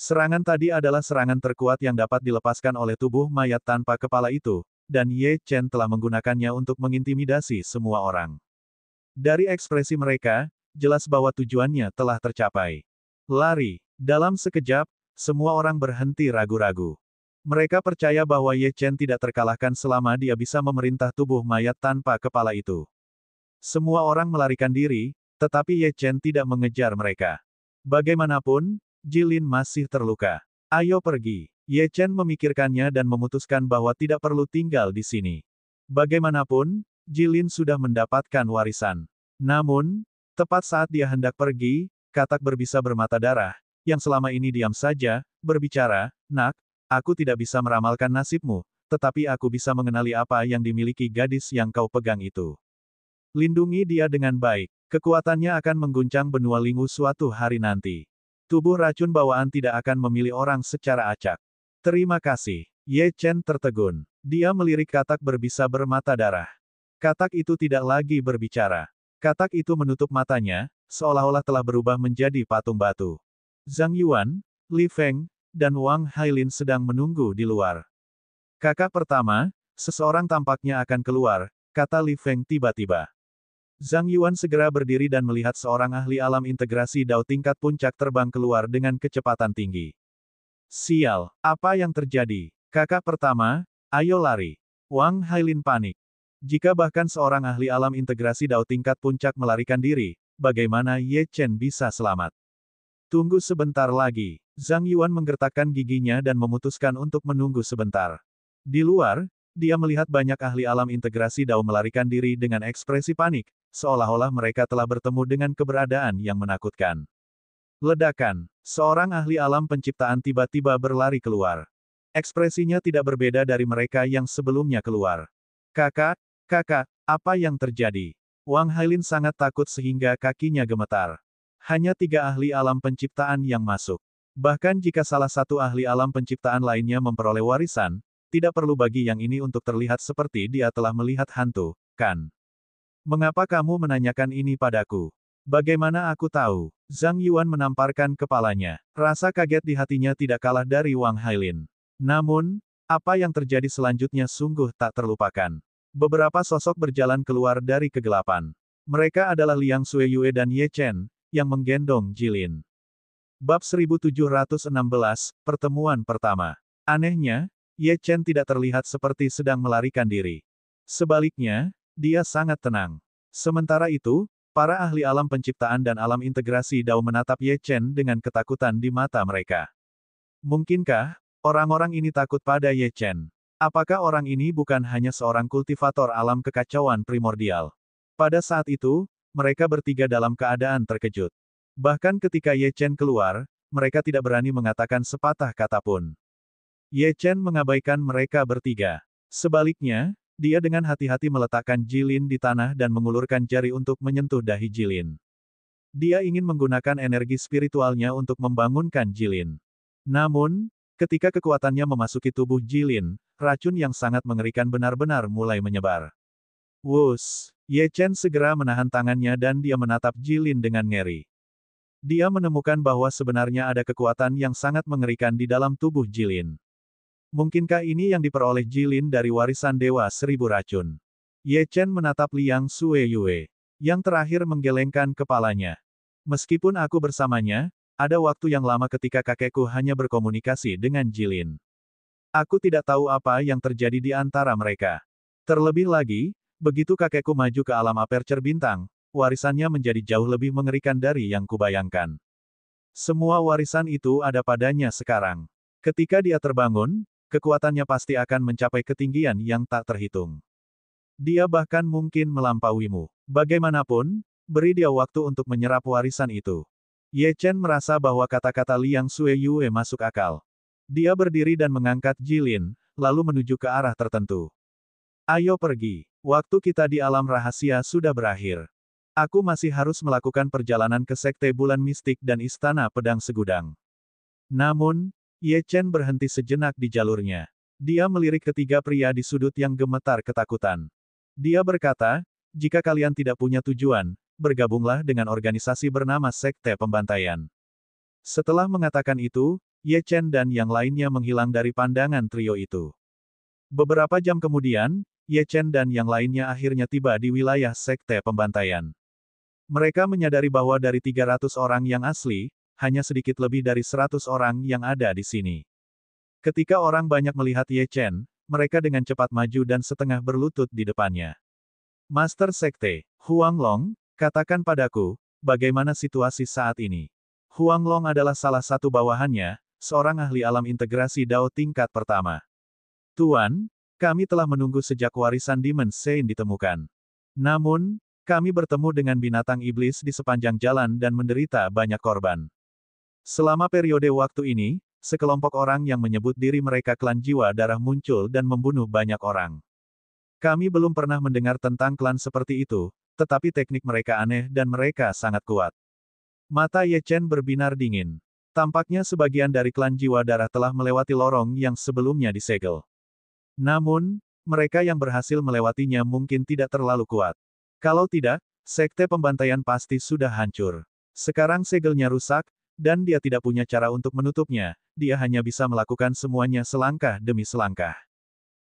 Serangan tadi adalah serangan terkuat yang dapat dilepaskan oleh tubuh mayat tanpa kepala itu, dan Ye Chen telah menggunakannya untuk mengintimidasi semua orang. Dari ekspresi mereka, jelas bahwa tujuannya telah tercapai. Lari. Dalam sekejap, semua orang berhenti ragu-ragu. Mereka percaya bahwa Ye Chen tidak terkalahkan selama dia bisa memerintah tubuh mayat tanpa kepala itu. Semua orang melarikan diri, tetapi Ye Chen tidak mengejar mereka. Bagaimanapun, Jilin masih terluka. Ayo pergi. Ye Chen memikirkannya dan memutuskan bahwa tidak perlu tinggal di sini. Bagaimanapun, Jilin sudah mendapatkan warisan. Namun, tepat saat dia hendak pergi, katak berbisa bermata darah, yang selama ini diam saja, berbicara, "Nak, aku tidak bisa meramalkan nasibmu, tetapi aku bisa mengenali apa yang dimiliki gadis yang kau pegang itu." Lindungi dia dengan baik. Kekuatannya akan mengguncang benua Lingu suatu hari nanti. Tubuh racun bawaan tidak akan memilih orang secara acak. Terima kasih. Ye Chen tertegun. Dia melirik katak berbisa bermata darah. Katak itu tidak lagi berbicara. Katak itu menutup matanya, seolah-olah telah berubah menjadi patung batu. Zhang Yuan, Li Feng, dan Wang Hailin sedang menunggu di luar. Kakak pertama, seseorang tampaknya akan keluar, kata Li Feng tiba-tiba. Zhang Yuan segera berdiri dan melihat seorang ahli alam integrasi Dao tingkat puncak terbang keluar dengan kecepatan tinggi. Sial, apa yang terjadi? Kakak pertama, ayo lari. Wang Hailin panik. Jika bahkan seorang ahli alam integrasi Dao tingkat puncak melarikan diri, bagaimana Ye Chen bisa selamat? Tunggu sebentar lagi. Zhang Yuan menggertakkan giginya dan memutuskan untuk menunggu sebentar. Di luar, dia melihat banyak ahli alam integrasi Dao melarikan diri dengan ekspresi panik, seolah-olah mereka telah bertemu dengan keberadaan yang menakutkan. Ledakan. Seorang ahli alam penciptaan tiba-tiba berlari keluar. Ekspresinya tidak berbeda dari mereka yang sebelumnya keluar. Kakak, apa yang terjadi? Wang Hailin sangat takut sehingga kakinya gemetar. Hanya 3 ahli alam penciptaan yang masuk. Bahkan jika salah satu ahli alam penciptaan lainnya memperoleh warisan, tidak perlu bagi yang ini untuk terlihat seperti dia telah melihat hantu, kan? Mengapa kamu menanyakan ini padaku? Bagaimana aku tahu? Zhang Yuan menamparkan kepalanya. Rasa kaget di hatinya tidak kalah dari Wang Hailin. Namun, apa yang terjadi selanjutnya sungguh tak terlupakan. Beberapa sosok berjalan keluar dari kegelapan. Mereka adalah Liang Sueyue dan Ye Chen, yang menggendong Jilin. Bab 1716, Pertemuan Pertama. Anehnya, Ye Chen tidak terlihat seperti sedang melarikan diri. Sebaliknya, dia sangat tenang. Sementara itu, para ahli alam penciptaan dan alam integrasi Dao menatap Ye Chen dengan ketakutan di mata mereka. Mungkinkah orang-orang ini takut pada Ye Chen? Apakah orang ini bukan hanya seorang kultivator alam kekacauan primordial? Pada saat itu, mereka bertiga dalam keadaan terkejut. Bahkan ketika Ye Chen keluar, mereka tidak berani mengatakan sepatah kata pun. Ye Chen mengabaikan mereka bertiga. Sebaliknya, dia dengan hati-hati meletakkan Jilin di tanah dan mengulurkan jari untuk menyentuh dahi Jilin. Dia ingin menggunakan energi spiritualnya untuk membangunkan Jilin. Namun, ketika kekuatannya memasuki tubuh Jilin, racun yang sangat mengerikan benar-benar mulai menyebar. Wus! Ye Chen segera menahan tangannya dan dia menatap Jilin dengan ngeri. Dia menemukan bahwa sebenarnya ada kekuatan yang sangat mengerikan di dalam tubuh Jilin. Mungkinkah ini yang diperoleh Jilin dari warisan Dewa Seribu Racun? Ye Chen menatap Liang Sueyue. Yang terakhir menggelengkan kepalanya. Meskipun aku bersamanya, ada waktu yang lama ketika kakekku hanya berkomunikasi dengan Jilin. Aku tidak tahu apa yang terjadi di antara mereka. Terlebih lagi, begitu kakekku maju ke alam aperture bintang, warisannya menjadi jauh lebih mengerikan dari yang kubayangkan. Semua warisan itu ada padanya sekarang. Ketika dia terbangun, kekuatannya pasti akan mencapai ketinggian yang tak terhitung. Dia bahkan mungkin melampauimu. Bagaimanapun, beri dia waktu untuk menyerap warisan itu. Ye Chen merasa bahwa kata-kata Liang Sueyue masuk akal. Dia berdiri dan mengangkat Jilin, lalu menuju ke arah tertentu. Ayo pergi. Waktu kita di alam rahasia sudah berakhir. Aku masih harus melakukan perjalanan ke Sekte Bulan Mistik dan Istana Pedang Segudang. Namun, Ye Chen berhenti sejenak di jalurnya. Dia melirik ketiga pria di sudut yang gemetar ketakutan. Dia berkata, jika kalian tidak punya tujuan, bergabunglah dengan organisasi bernama Sekte Pembantaian. Setelah mengatakan itu, Ye Chen dan yang lainnya menghilang dari pandangan trio itu. Beberapa jam kemudian, Ye Chen dan yang lainnya akhirnya tiba di wilayah Sekte Pembantaian. Mereka menyadari bahwa dari 300 orang yang asli, hanya sedikit lebih dari 100 orang yang ada di sini. Ketika orang banyak melihat Ye Chen, mereka dengan cepat maju dan setengah berlutut di depannya. Master Sekte, Huang Long, katakan padaku, bagaimana situasi saat ini? Huang Long adalah salah satu bawahannya, seorang ahli alam integrasi Dao tingkat pertama. Tuan, kami telah menunggu sejak warisan Demon Sein ditemukan. Namun, kami bertemu dengan binatang iblis di sepanjang jalan dan menderita banyak korban. Selama periode waktu ini, sekelompok orang yang menyebut diri mereka klan jiwa darah muncul dan membunuh banyak orang. Kami belum pernah mendengar tentang klan seperti itu, tetapi teknik mereka aneh dan mereka sangat kuat. Mata Ye Chen berbinar dingin. Tampaknya sebagian dari klan jiwa darah telah melewati lorong yang sebelumnya disegel. Namun, mereka yang berhasil melewatinya mungkin tidak terlalu kuat. Kalau tidak, sekte pembantaian pasti sudah hancur. Sekarang segelnya rusak, dan dia tidak punya cara untuk menutupnya, dia hanya bisa melakukan semuanya selangkah demi selangkah.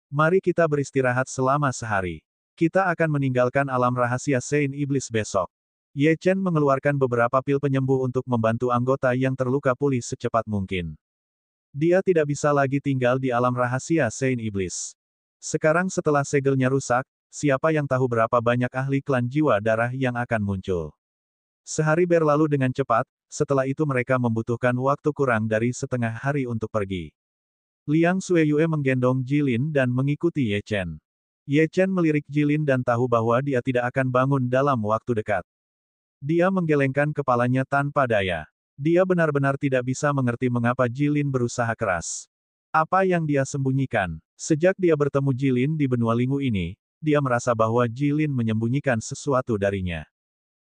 Mari kita beristirahat selama sehari. Kita akan meninggalkan alam rahasia Saint Iblis besok. Ye Chen mengeluarkan beberapa pil penyembuh untuk membantu anggota yang terluka pulih secepat mungkin. Dia tidak bisa lagi tinggal di alam rahasia Saint Iblis. Sekarang setelah segelnya rusak, siapa yang tahu berapa banyak ahli klan jiwa darah yang akan muncul. Sehari berlalu dengan cepat, setelah itu mereka membutuhkan waktu kurang dari setengah hari untuk pergi. Liang Sueyue menggendong Jilin dan mengikuti Ye Chen. Ye Chen melirik Jilin dan tahu bahwa dia tidak akan bangun dalam waktu dekat. Dia menggelengkan kepalanya tanpa daya. Dia benar-benar tidak bisa mengerti mengapa Jilin berusaha keras. Apa yang dia sembunyikan? Sejak dia bertemu Jilin di benua Lingu ini, dia merasa bahwa Jilin menyembunyikan sesuatu darinya.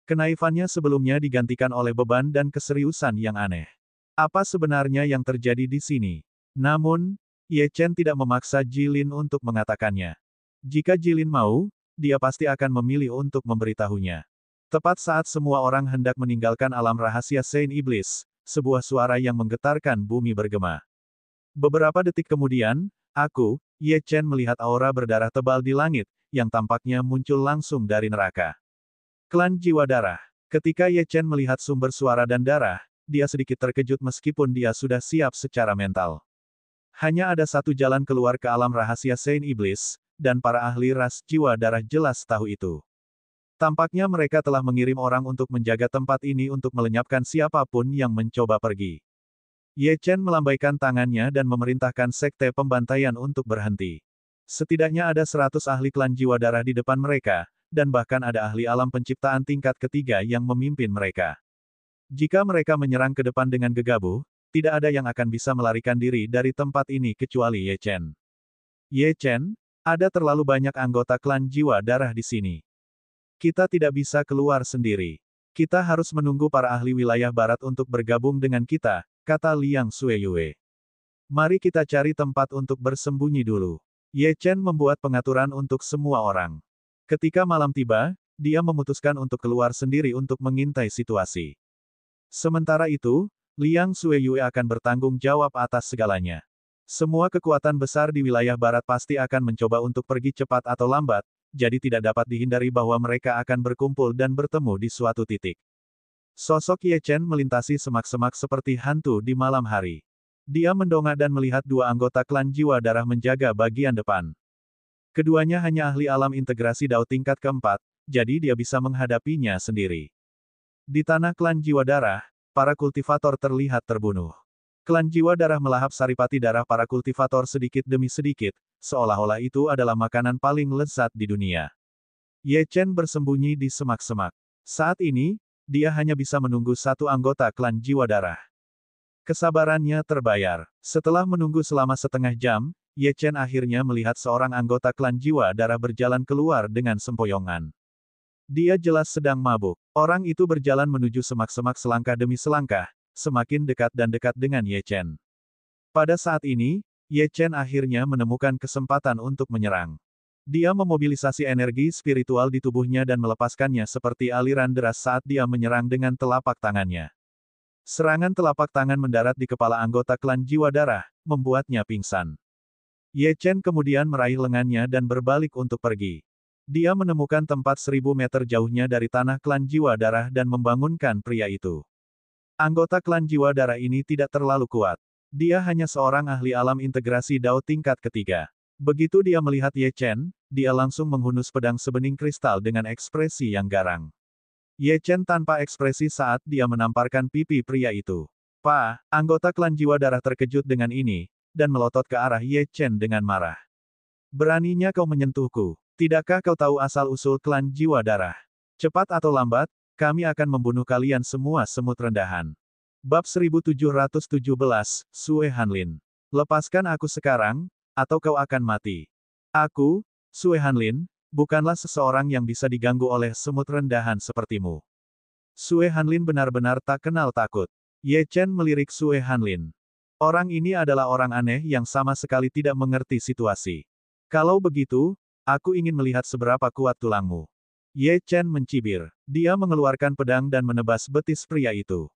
Kenaifannya sebelumnya digantikan oleh beban dan keseriusan yang aneh. Apa sebenarnya yang terjadi di sini? Namun, Ye Chen tidak memaksa Jilin untuk mengatakannya. Jika Jilin mau, dia pasti akan memilih untuk memberitahunya. Tepat saat semua orang hendak meninggalkan alam rahasia Saint Iblis, sebuah suara yang menggetarkan bumi bergema. Beberapa detik kemudian, Ye Chen melihat aura berdarah tebal di langit, yang tampaknya muncul langsung dari neraka. Klan Jiwa Darah. Ketika Ye Chen melihat sumber suara dan darah, dia sedikit terkejut meskipun dia sudah siap secara mental. Hanya ada satu jalan keluar ke alam rahasia Saint Iblis, dan para ahli ras jiwa darah jelas tahu itu. Tampaknya mereka telah mengirim orang untuk menjaga tempat ini untuk melenyapkan siapapun yang mencoba pergi. Ye Chen melambaikan tangannya dan memerintahkan sekte pembantaian untuk berhenti. Setidaknya ada 100 ahli klan jiwa darah di depan mereka, dan bahkan ada ahli alam penciptaan tingkat ketiga yang memimpin mereka. Jika mereka menyerang ke depan dengan gegabah, tidak ada yang akan bisa melarikan diri dari tempat ini kecuali Ye Chen. Ye Chen, ada terlalu banyak anggota klan jiwa darah di sini. Kita tidak bisa keluar sendiri. Kita harus menunggu para ahli wilayah barat untuk bergabung dengan kita, kata Liang Sueyue. Mari kita cari tempat untuk bersembunyi dulu. Ye Chen membuat pengaturan untuk semua orang. Ketika malam tiba, dia memutuskan untuk keluar sendiri untuk mengintai situasi. Sementara itu, Liang Sueyue akan bertanggung jawab atas segalanya. Semua kekuatan besar di wilayah barat pasti akan mencoba untuk pergi cepat atau lambat, jadi tidak dapat dihindari bahwa mereka akan berkumpul dan bertemu di suatu titik. Sosok Ye Chen melintasi semak-semak seperti hantu di malam hari. Dia mendongak dan melihat dua anggota klan jiwa darah menjaga bagian depan. Keduanya hanya ahli alam integrasi Dao tingkat keempat, jadi dia bisa menghadapinya sendiri. Di tanah klan jiwa darah, para kultivator terlihat terbunuh. Klan jiwa darah melahap saripati darah para kultivator sedikit demi sedikit, seolah-olah itu adalah makanan paling lezat di dunia. Ye Chen bersembunyi di semak-semak. Saat ini, dia hanya bisa menunggu satu anggota klan jiwa darah. Kesabarannya terbayar. Setelah menunggu selama setengah jam, Ye Chen akhirnya melihat seorang anggota klan jiwa darah berjalan keluar dengan sempoyongan. Dia jelas sedang mabuk. Orang itu berjalan menuju semak-semak selangkah demi selangkah, semakin dekat dan dekat dengan Ye Chen. Pada saat ini, Ye Chen akhirnya menemukan kesempatan untuk menyerang. Dia memobilisasi energi spiritual di tubuhnya dan melepaskannya seperti aliran deras saat dia menyerang dengan telapak tangannya. Serangan telapak tangan mendarat di kepala anggota klan jiwa darah, membuatnya pingsan. Ye Chen kemudian meraih lengannya dan berbalik untuk pergi. Dia menemukan tempat 1000 meter jauhnya dari tanah klan jiwa darah dan membangunkan pria itu. Anggota klan jiwa darah ini tidak terlalu kuat. Dia hanya seorang ahli alam integrasi Dao tingkat ketiga. Begitu dia melihat Ye Chen, dia langsung menghunus pedang sebening kristal dengan ekspresi yang garang. Ye Chen tanpa ekspresi saat dia menamparkan pipi pria itu. Anggota klan jiwa darah terkejut dengan ini, dan melotot ke arah Ye Chen dengan marah. Beraninya kau menyentuhku. Tidakkah kau tahu asal-usul klan jiwa darah? Cepat atau lambat, kami akan membunuh kalian semua semut rendahan. Bab 1717, Sue Hanlin. Lepaskan aku sekarang, atau kau akan mati. Aku, Sue Hanlin, bukanlah seseorang yang bisa diganggu oleh semut rendahan sepertimu. Sue Hanlin benar-benar tak kenal takut. Ye Chen melirik Sue Hanlin. Orang ini adalah orang aneh yang sama sekali tidak mengerti situasi. Kalau begitu, aku ingin melihat seberapa kuat tulangmu. Ye Chen mencibir. Dia mengeluarkan pedang dan menebas betis pria itu.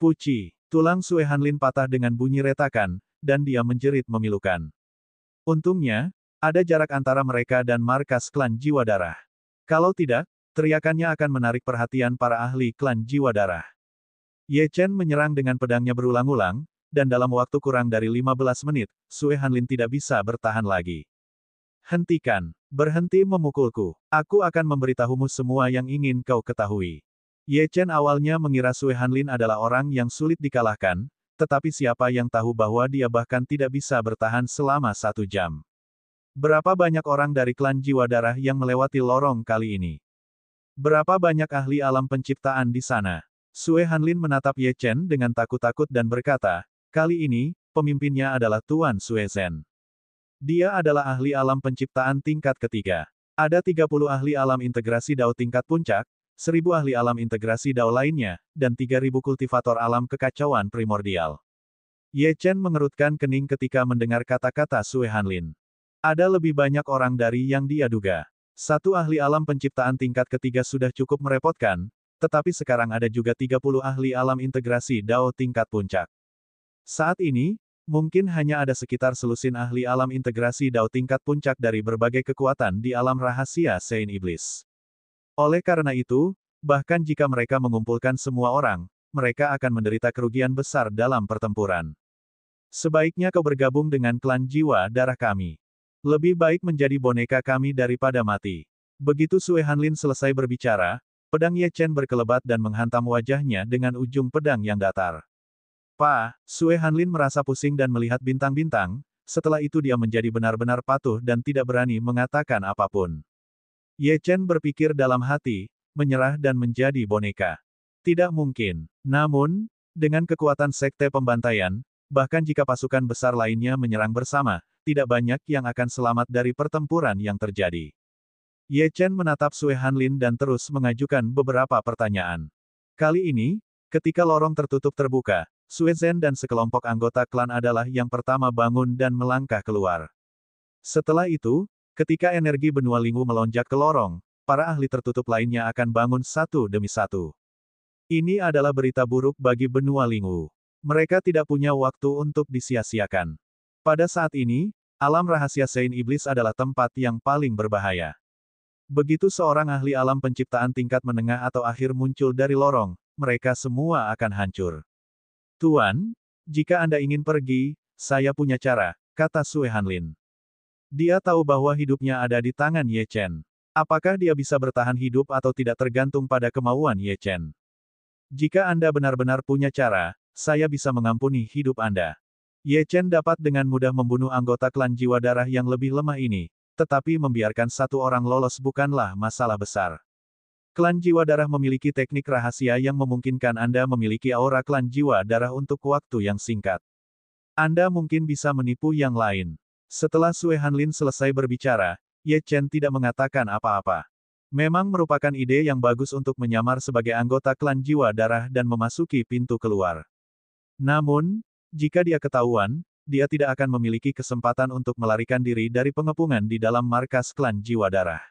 Puci, tulang Sue Hanlin patah dengan bunyi retakan, dan dia menjerit memilukan. Untungnya, ada jarak antara mereka dan markas klan Jiwa Darah. Kalau tidak, teriakannya akan menarik perhatian para ahli klan Jiwa Darah. Ye Chen menyerang dengan pedangnya berulang-ulang, dan dalam waktu kurang dari 15 menit, Sue Hanlin tidak bisa bertahan lagi. Hentikan, berhenti memukulku. Aku akan memberitahumu semua yang ingin kau ketahui. Ye Chen awalnya mengira Sue Hanlin adalah orang yang sulit dikalahkan, tetapi siapa yang tahu bahwa dia bahkan tidak bisa bertahan selama 1 jam. Berapa banyak orang dari klan Jiwa Darah yang melewati lorong kali ini? Berapa banyak ahli alam penciptaan di sana? Sue Hanlin menatap Ye Chen dengan takut-takut dan berkata, kali ini, pemimpinnya adalah Tuan Sue Zhen. Dia adalah ahli alam penciptaan tingkat ketiga. Ada 30 ahli alam integrasi Dao tingkat puncak, 1000 ahli alam integrasi Dao lainnya, dan 3000 kultivator alam kekacauan primordial. Ye Chen mengerutkan kening ketika mendengar kata-kata Sue Hanlin. Ada lebih banyak orang dari yang dia duga. Satu ahli alam penciptaan tingkat ketiga sudah cukup merepotkan, tetapi sekarang ada juga 30 ahli alam integrasi Dao tingkat puncak. Saat ini, mungkin hanya ada sekitar selusin ahli alam integrasi Dao tingkat puncak dari berbagai kekuatan di alam rahasia Sein Iblis. Oleh karena itu, bahkan jika mereka mengumpulkan semua orang, mereka akan menderita kerugian besar dalam pertempuran. Sebaiknya kau bergabung dengan klan Jiwa Darah kami. Lebih baik menjadi boneka kami daripada mati. Begitu Sue Hanlin selesai berbicara, pedang Ye Chen berkelebat dan menghantam wajahnya dengan ujung pedang yang datar. Sue Hanlin merasa pusing dan melihat bintang-bintang, setelah itu dia menjadi benar-benar patuh dan tidak berani mengatakan apapun. Ye Chen berpikir dalam hati, menyerah dan menjadi boneka. Tidak mungkin. Namun, dengan kekuatan sekte pembantaian, bahkan jika pasukan besar lainnya menyerang bersama, tidak banyak yang akan selamat dari pertempuran yang terjadi. Ye Chen menatap Sue Hanlin dan terus mengajukan beberapa pertanyaan. Kali ini, ketika lorong tertutup terbuka, Sue Zhen dan sekelompok anggota klan adalah yang pertama bangun dan melangkah keluar. Setelah itu, ketika energi benua Lingwu melonjak ke lorong, para ahli tertutup lainnya akan bangun satu demi satu. Ini adalah berita buruk bagi benua Lingwu. Mereka tidak punya waktu untuk disia-siakan. Pada saat ini, alam rahasia Sein Iblis adalah tempat yang paling berbahaya. Begitu seorang ahli alam penciptaan tingkat menengah atau akhir muncul dari lorong, mereka semua akan hancur. Tuan, jika Anda ingin pergi, saya punya cara, kata Sue Hanlin. Dia tahu bahwa hidupnya ada di tangan Ye Chen. Apakah dia bisa bertahan hidup atau tidak tergantung pada kemauan Ye Chen. Jika Anda benar-benar punya cara, saya bisa mengampuni hidup Anda. Ye Chen dapat dengan mudah membunuh anggota klan Jiwa Darah yang lebih lemah ini. Tetapi membiarkan satu orang lolos bukanlah masalah besar. Klan Jiwa Darah memiliki teknik rahasia yang memungkinkan Anda memiliki aura klan Jiwa Darah untuk waktu yang singkat. Anda mungkin bisa menipu yang lain. Setelah Sue Hanlin selesai berbicara, Ye Chen tidak mengatakan apa-apa. Memang merupakan ide yang bagus untuk menyamar sebagai anggota klan Jiwa Darah dan memasuki pintu keluar. Namun, jika dia ketahuan, dia tidak akan memiliki kesempatan untuk melarikan diri dari pengepungan di dalam markas klan Jiwa Darah.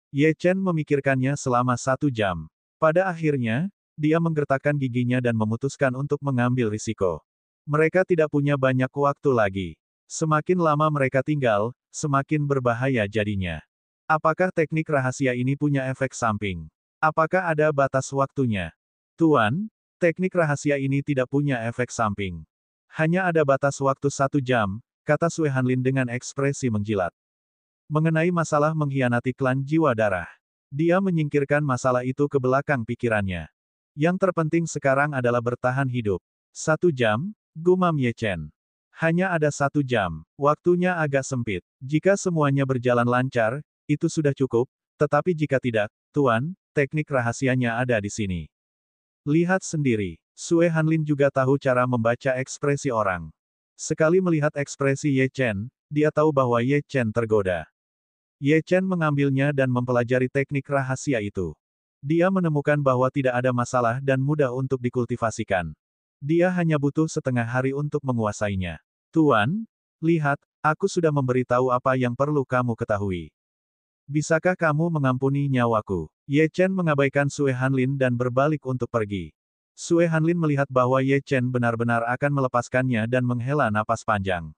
Ye Chen memikirkannya selama 1 jam. Pada akhirnya, dia menggertakkan giginya dan memutuskan untuk mengambil risiko. Mereka tidak punya banyak waktu lagi. Semakin lama mereka tinggal, semakin berbahaya jadinya. Apakah teknik rahasia ini punya efek samping? Apakah ada batas waktunya? Tuan, teknik rahasia ini tidak punya efek samping. Hanya ada batas waktu 1 jam, kata Sue Hanlin dengan ekspresi menjilat. Mengenai masalah mengkhianati klan Jiwa Darah. Dia menyingkirkan masalah itu ke belakang pikirannya. Yang terpenting sekarang adalah bertahan hidup. 1 jam, gumam Ye Chen. Hanya ada 1 jam, waktunya agak sempit. Jika semuanya berjalan lancar, itu sudah cukup, tetapi jika tidak, Tuan, teknik rahasianya ada di sini. Lihat sendiri. Sue Hanlin juga tahu cara membaca ekspresi orang. Sekali melihat ekspresi Ye Chen, dia tahu bahwa Ye Chen tergoda. Ye Chen mengambilnya dan mempelajari teknik rahasia itu. Dia menemukan bahwa tidak ada masalah dan mudah untuk dikultivasikan. Dia hanya butuh setengah hari untuk menguasainya. Tuan, lihat, aku sudah memberitahu apa yang perlu kamu ketahui. Bisakah kamu mengampuni nyawaku? Ye Chen mengabaikan Sue Hanlin dan berbalik untuk pergi. Sue Hanlin melihat bahwa Ye Chen benar-benar akan melepaskannya dan menghela napas panjang.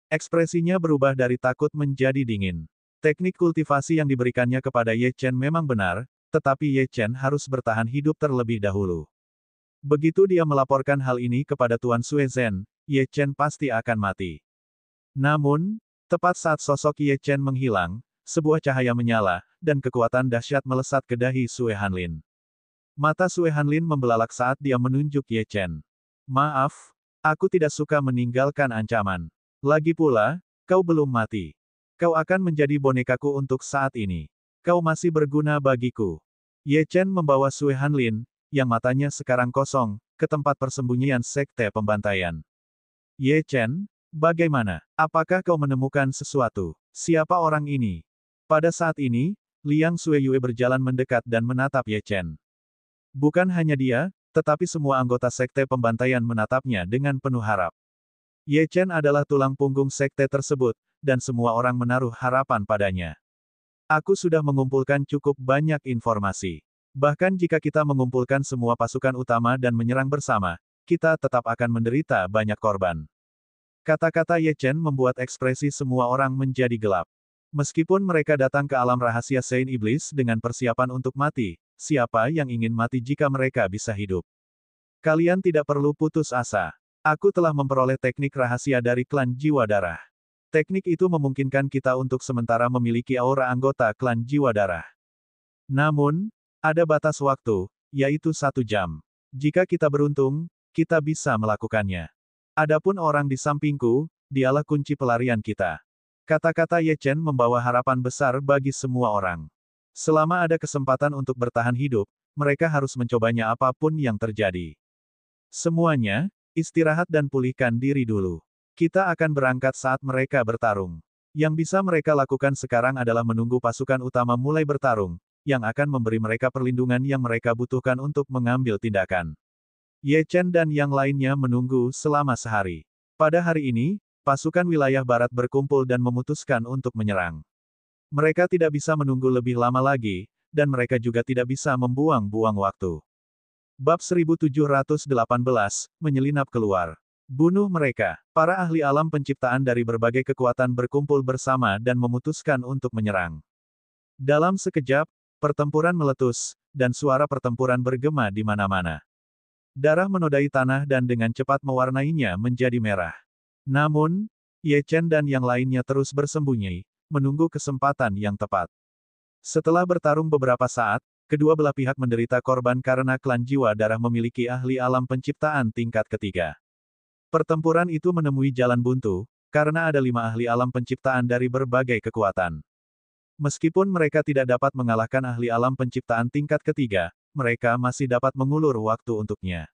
Ekspresinya berubah dari takut menjadi dingin. Teknik kultivasi yang diberikannya kepada Ye Chen memang benar, tetapi Ye Chen harus bertahan hidup terlebih dahulu. Begitu dia melaporkan hal ini kepada Tuan Sue Zhen, Ye Chen pasti akan mati. Namun, tepat saat sosok Ye Chen menghilang, sebuah cahaya menyala, dan kekuatan dahsyat melesat ke dahi Sue Hanlin. Mata Sue Hanlin membelalak saat dia menunjuk Ye Chen. Maaf, aku tidak suka meninggalkan ancaman. Lagi pula, kau belum mati. Kau akan menjadi bonekaku untuk saat ini. Kau masih berguna bagiku. Ye Chen membawa Sue Hanlin, yang matanya sekarang kosong, ke tempat persembunyian sekte pembantaian. Ye Chen, bagaimana? Apakah kau menemukan sesuatu? Siapa orang ini? Pada saat ini, Liang Sueyue berjalan mendekat dan menatap Ye Chen. Bukan hanya dia, tetapi semua anggota sekte pembantaian menatapnya dengan penuh harap. Ye Chen adalah tulang punggung sekte tersebut, dan semua orang menaruh harapan padanya. Aku sudah mengumpulkan cukup banyak informasi. Bahkan jika kita mengumpulkan semua pasukan utama dan menyerang bersama, kita tetap akan menderita banyak korban. Kata-kata Ye Chen membuat ekspresi semua orang menjadi gelap. Meskipun mereka datang ke alam rahasia Saint Iblis dengan persiapan untuk mati, siapa yang ingin mati jika mereka bisa hidup? Kalian tidak perlu putus asa. Aku telah memperoleh teknik rahasia dari klan Jiwa Darah. Teknik itu memungkinkan kita untuk sementara memiliki aura anggota klan Jiwa Darah. Namun, ada batas waktu, yaitu 1 jam. Jika kita beruntung, kita bisa melakukannya. Adapun orang di sampingku, dialah kunci pelarian kita. Kata-kata Ye Chen membawa harapan besar bagi semua orang. Selama ada kesempatan untuk bertahan hidup, mereka harus mencobanya apapun yang terjadi. Semuanya, istirahat dan pulihkan diri dulu. Kita akan berangkat saat mereka bertarung. Yang bisa mereka lakukan sekarang adalah menunggu pasukan utama mulai bertarung, yang akan memberi mereka perlindungan yang mereka butuhkan untuk mengambil tindakan. Ye Chen dan yang lainnya menunggu selama sehari. Pada hari ini, pasukan wilayah barat berkumpul dan memutuskan untuk menyerang. Mereka tidak bisa menunggu lebih lama lagi, dan mereka juga tidak bisa membuang-buang waktu. Bab 1718, menyelinap keluar. Bunuh mereka. Para ahli alam penciptaan dari berbagai kekuatan berkumpul bersama dan memutuskan untuk menyerang. Dalam sekejap, pertempuran meletus, dan suara pertempuran bergema di mana-mana. Darah menodai tanah dan dengan cepat mewarnainya menjadi merah. Namun, Ye Chen dan yang lainnya terus bersembunyi, menunggu kesempatan yang tepat. Setelah bertarung beberapa saat, kedua belah pihak menderita korban karena klan Jiwa Darah memiliki ahli alam penciptaan tingkat ketiga. Pertempuran itu menemui jalan buntu, karena ada 5 ahli alam penciptaan dari berbagai kekuatan. Meskipun mereka tidak dapat mengalahkan ahli alam penciptaan tingkat ketiga, mereka masih dapat mengulur waktu untuknya.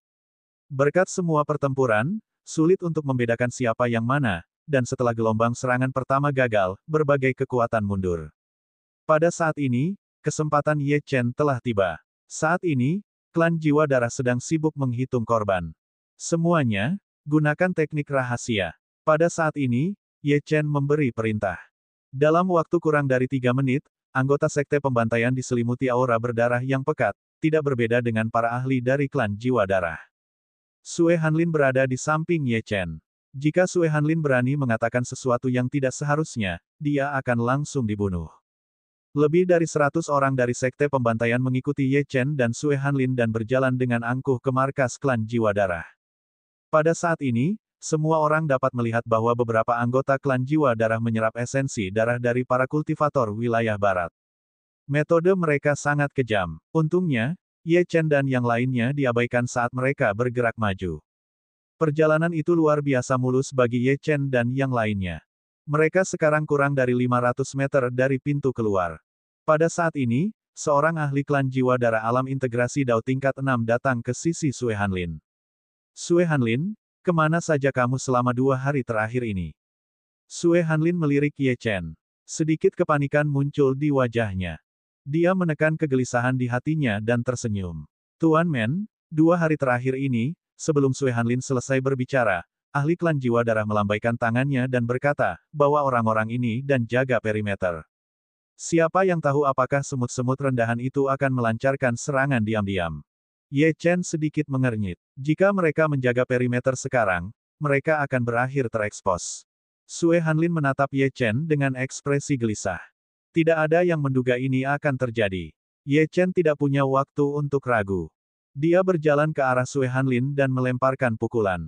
Berkat semua pertempuran, sulit untuk membedakan siapa yang mana, dan setelah gelombang serangan pertama gagal, berbagai kekuatan mundur. Pada saat ini, kesempatan Ye Chen telah tiba. Saat ini, klan Jiwa Darah sedang sibuk menghitung korban. Semuanya, gunakan teknik rahasia. Pada saat ini, Ye Chen memberi perintah. Dalam waktu kurang dari 3 menit, anggota sekte pembantaian diselimuti aura berdarah yang pekat, tidak berbeda dengan para ahli dari klan Jiwa Darah. Sue Hanlin berada di samping Ye Chen. Jika Sue Hanlin berani mengatakan sesuatu yang tidak seharusnya, dia akan langsung dibunuh. Lebih dari 100 orang dari sekte pembantaian mengikuti Ye Chen dan Sue Hanlin dan berjalan dengan angkuh ke markas klan Jiwa Darah. Pada saat ini, semua orang dapat melihat bahwa beberapa anggota klan Jiwa Darah menyerap esensi darah dari para kultivator wilayah barat. Metode mereka sangat kejam. Untungnya, Ye Chen dan yang lainnya diabaikan saat mereka bergerak maju. Perjalanan itu luar biasa mulus bagi Ye Chen dan yang lainnya. Mereka sekarang kurang dari 500 meter dari pintu keluar. Pada saat ini, seorang ahli klan Jiwa Darah alam integrasi Dao tingkat 6 datang ke sisi Sue Hanlin. Sue Hanlin, kemana saja kamu selama 2 hari terakhir ini? Sue Hanlin melirik Ye Chen. Sedikit kepanikan muncul di wajahnya. Dia menekan kegelisahan di hatinya dan tersenyum. Tuan Men, 2 hari terakhir ini, sebelum Sue Hanlin selesai berbicara, ahli klan jiwa darah melambaikan tangannya dan berkata, bawa orang-orang ini dan jaga perimeter. Siapa yang tahu apakah semut-semut rendahan itu akan melancarkan serangan diam-diam. Ye Chen sedikit mengernyit. Jika mereka menjaga perimeter sekarang, mereka akan berakhir terekspos. Sue Hanlin menatap Ye Chen dengan ekspresi gelisah. Tidak ada yang menduga ini akan terjadi. Ye Chen tidak punya waktu untuk ragu. Dia berjalan ke arah Sue Hanlin dan melemparkan pukulan.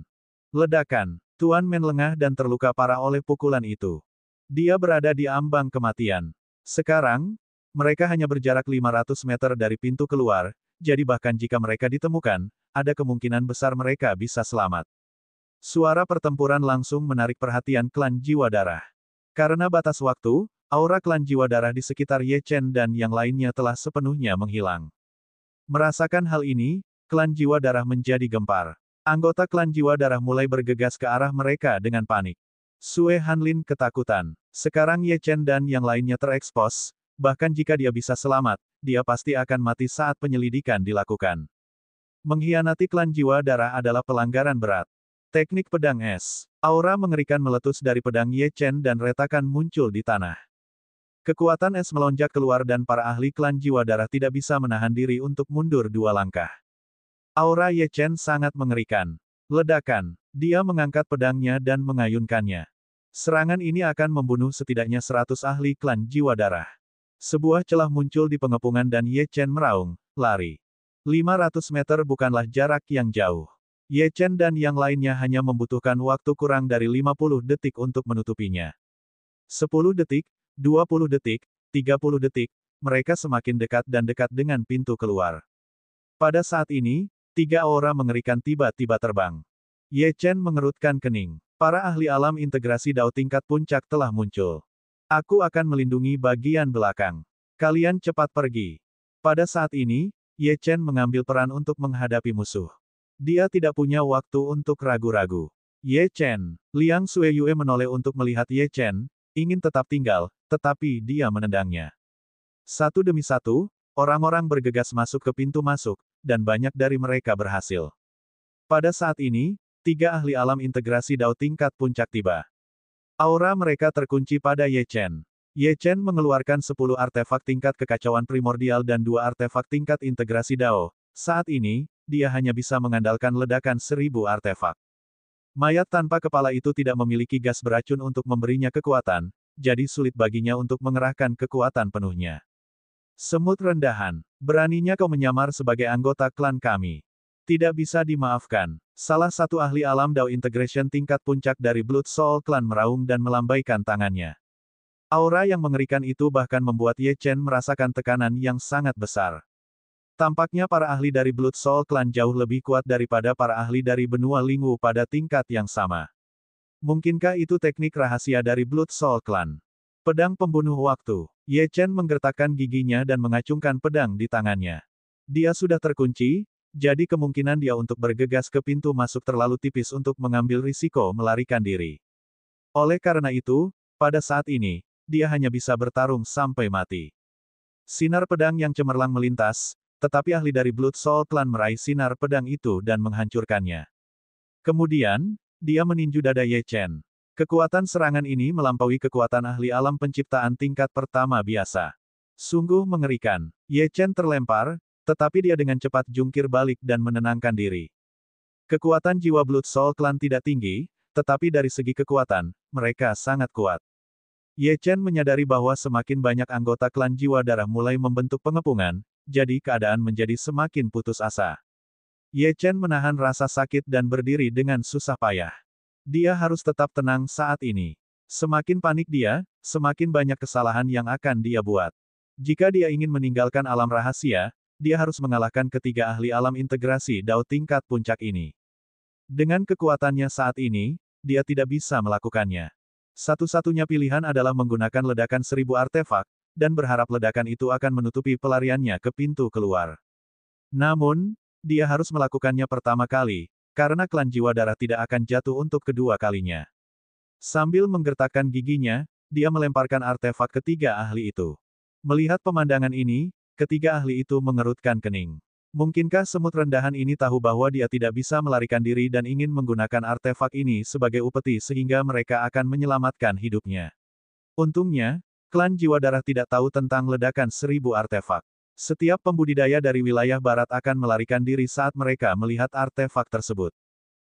Ledakan. Tuan Men lengah dan terluka parah oleh pukulan itu. Dia berada di ambang kematian. Sekarang, mereka hanya berjarak 500 meter dari pintu keluar, jadi bahkan jika mereka ditemukan, ada kemungkinan besar mereka bisa selamat. Suara pertempuran langsung menarik perhatian klan jiwa darah. Karena batas waktu, aura klan jiwa darah di sekitar Ye Chen dan yang lainnya telah sepenuhnya menghilang. Merasakan hal ini, klan jiwa darah menjadi gempar. Anggota klan jiwa darah mulai bergegas ke arah mereka dengan panik. Sue Hanlin ketakutan. Sekarang Ye Chen dan yang lainnya terekspos, bahkan jika dia bisa selamat, dia pasti akan mati saat penyelidikan dilakukan. Mengkhianati klan jiwa darah adalah pelanggaran berat. Teknik pedang es. Aura mengerikan meletus dari pedang Ye Chen dan retakan muncul di tanah. Kekuatan es melonjak keluar dan para ahli klan jiwa darah tidak bisa menahan diri untuk mundur 2 langkah. Aura Ye Chen sangat mengerikan. Ledakan. Dia mengangkat pedangnya dan mengayunkannya. Serangan ini akan membunuh setidaknya 100 ahli klan jiwa darah. Sebuah celah muncul di pengepungan dan Ye Chen meraung, lari. 500 meter bukanlah jarak yang jauh. Ye Chen dan yang lainnya hanya membutuhkan waktu kurang dari 50 detik untuk menutupinya. 10 detik, 20 detik, 30 detik, mereka semakin dekat dan dekat dengan pintu keluar. Pada saat ini, 3 aura mengerikan tiba-tiba terbang. Ye Chen mengerutkan kening. Para ahli alam integrasi Dao tingkat puncak telah muncul. Aku akan melindungi bagian belakang. Kalian cepat pergi. Pada saat ini, Ye Chen mengambil peran untuk menghadapi musuh. Dia tidak punya waktu untuk ragu-ragu. Ye Chen. Liang Sueyue menoleh untuk melihat Ye Chen, ingin tetap tinggal, tetapi dia menendangnya. Satu demi satu, orang-orang bergegas masuk ke pintu masuk, dan banyak dari mereka berhasil. Pada saat ini, 3 ahli alam integrasi Dao tingkat puncak tiba. Aura mereka terkunci pada Ye Chen. Ye Chen mengeluarkan 10 artefak tingkat kekacauan primordial dan 2 artefak tingkat integrasi Dao. Saat ini, dia hanya bisa mengandalkan ledakan 1000 artefak. Mayat tanpa kepala itu tidak memiliki gas beracun untuk memberinya kekuatan, jadi sulit baginya untuk mengerahkan kekuatan penuhnya. Semut rendahan, beraninya kau menyamar sebagai anggota klan kami. Tidak bisa dimaafkan. Salah satu ahli alam Dao Integration tingkat puncak dari Blood Soul Clan meraung dan melambaikan tangannya. Aura yang mengerikan itu bahkan membuat Ye Chen merasakan tekanan yang sangat besar. Tampaknya para ahli dari Blood Soul Clan jauh lebih kuat daripada para ahli dari benua Lingwu pada tingkat yang sama. Mungkinkah itu teknik rahasia dari Blood Soul Clan? Pedang pembunuh waktu. Ye Chen menggertakkan giginya dan mengacungkan pedang di tangannya. Dia sudah terkunci, jadi kemungkinan dia untuk bergegas ke pintu masuk terlalu tipis untuk mengambil risiko melarikan diri. Oleh karena itu, pada saat ini, dia hanya bisa bertarung sampai mati. Sinar pedang yang cemerlang melintas, tetapi ahli dari Blood Soul Clan meraih sinar pedang itu dan menghancurkannya. Kemudian, dia meninju dada Ye Chen. Kekuatan serangan ini melampaui kekuatan ahli alam penciptaan tingkat pertama biasa. Sungguh mengerikan. Ye Chen terlempar, tetapi dia dengan cepat jungkir balik dan menenangkan diri. Kekuatan jiwa Blood Soul Clan tidak tinggi, tetapi dari segi kekuatan, mereka sangat kuat. Ye Chen menyadari bahwa semakin banyak anggota klan jiwa darah mulai membentuk pengepungan, jadi keadaan menjadi semakin putus asa. Ye Chen menahan rasa sakit dan berdiri dengan susah payah. Dia harus tetap tenang saat ini. Semakin panik dia, semakin banyak kesalahan yang akan dia buat. Jika dia ingin meninggalkan alam rahasia, dia harus mengalahkan ketiga ahli alam integrasi Dao tingkat puncak ini. Dengan kekuatannya saat ini, dia tidak bisa melakukannya. Satu-satunya pilihan adalah menggunakan ledakan 1000 artefak, dan berharap ledakan itu akan menutupi pelariannya ke pintu keluar. Namun, dia harus melakukannya pertama kali, karena klan jiwa darah tidak akan jatuh untuk kedua kalinya. Sambil menggertakkan giginya, dia melemparkan artefak ketiga ahli itu. Melihat pemandangan ini, ketiga ahli itu mengerutkan kening. Mungkinkah semut rendahan ini tahu bahwa dia tidak bisa melarikan diri dan ingin menggunakan artefak ini sebagai upeti sehingga mereka akan menyelamatkan hidupnya? Untungnya, klan Jiwa Darah tidak tahu tentang ledakan 1000 artefak. Setiap pembudidaya dari wilayah barat akan melarikan diri saat mereka melihat artefak tersebut.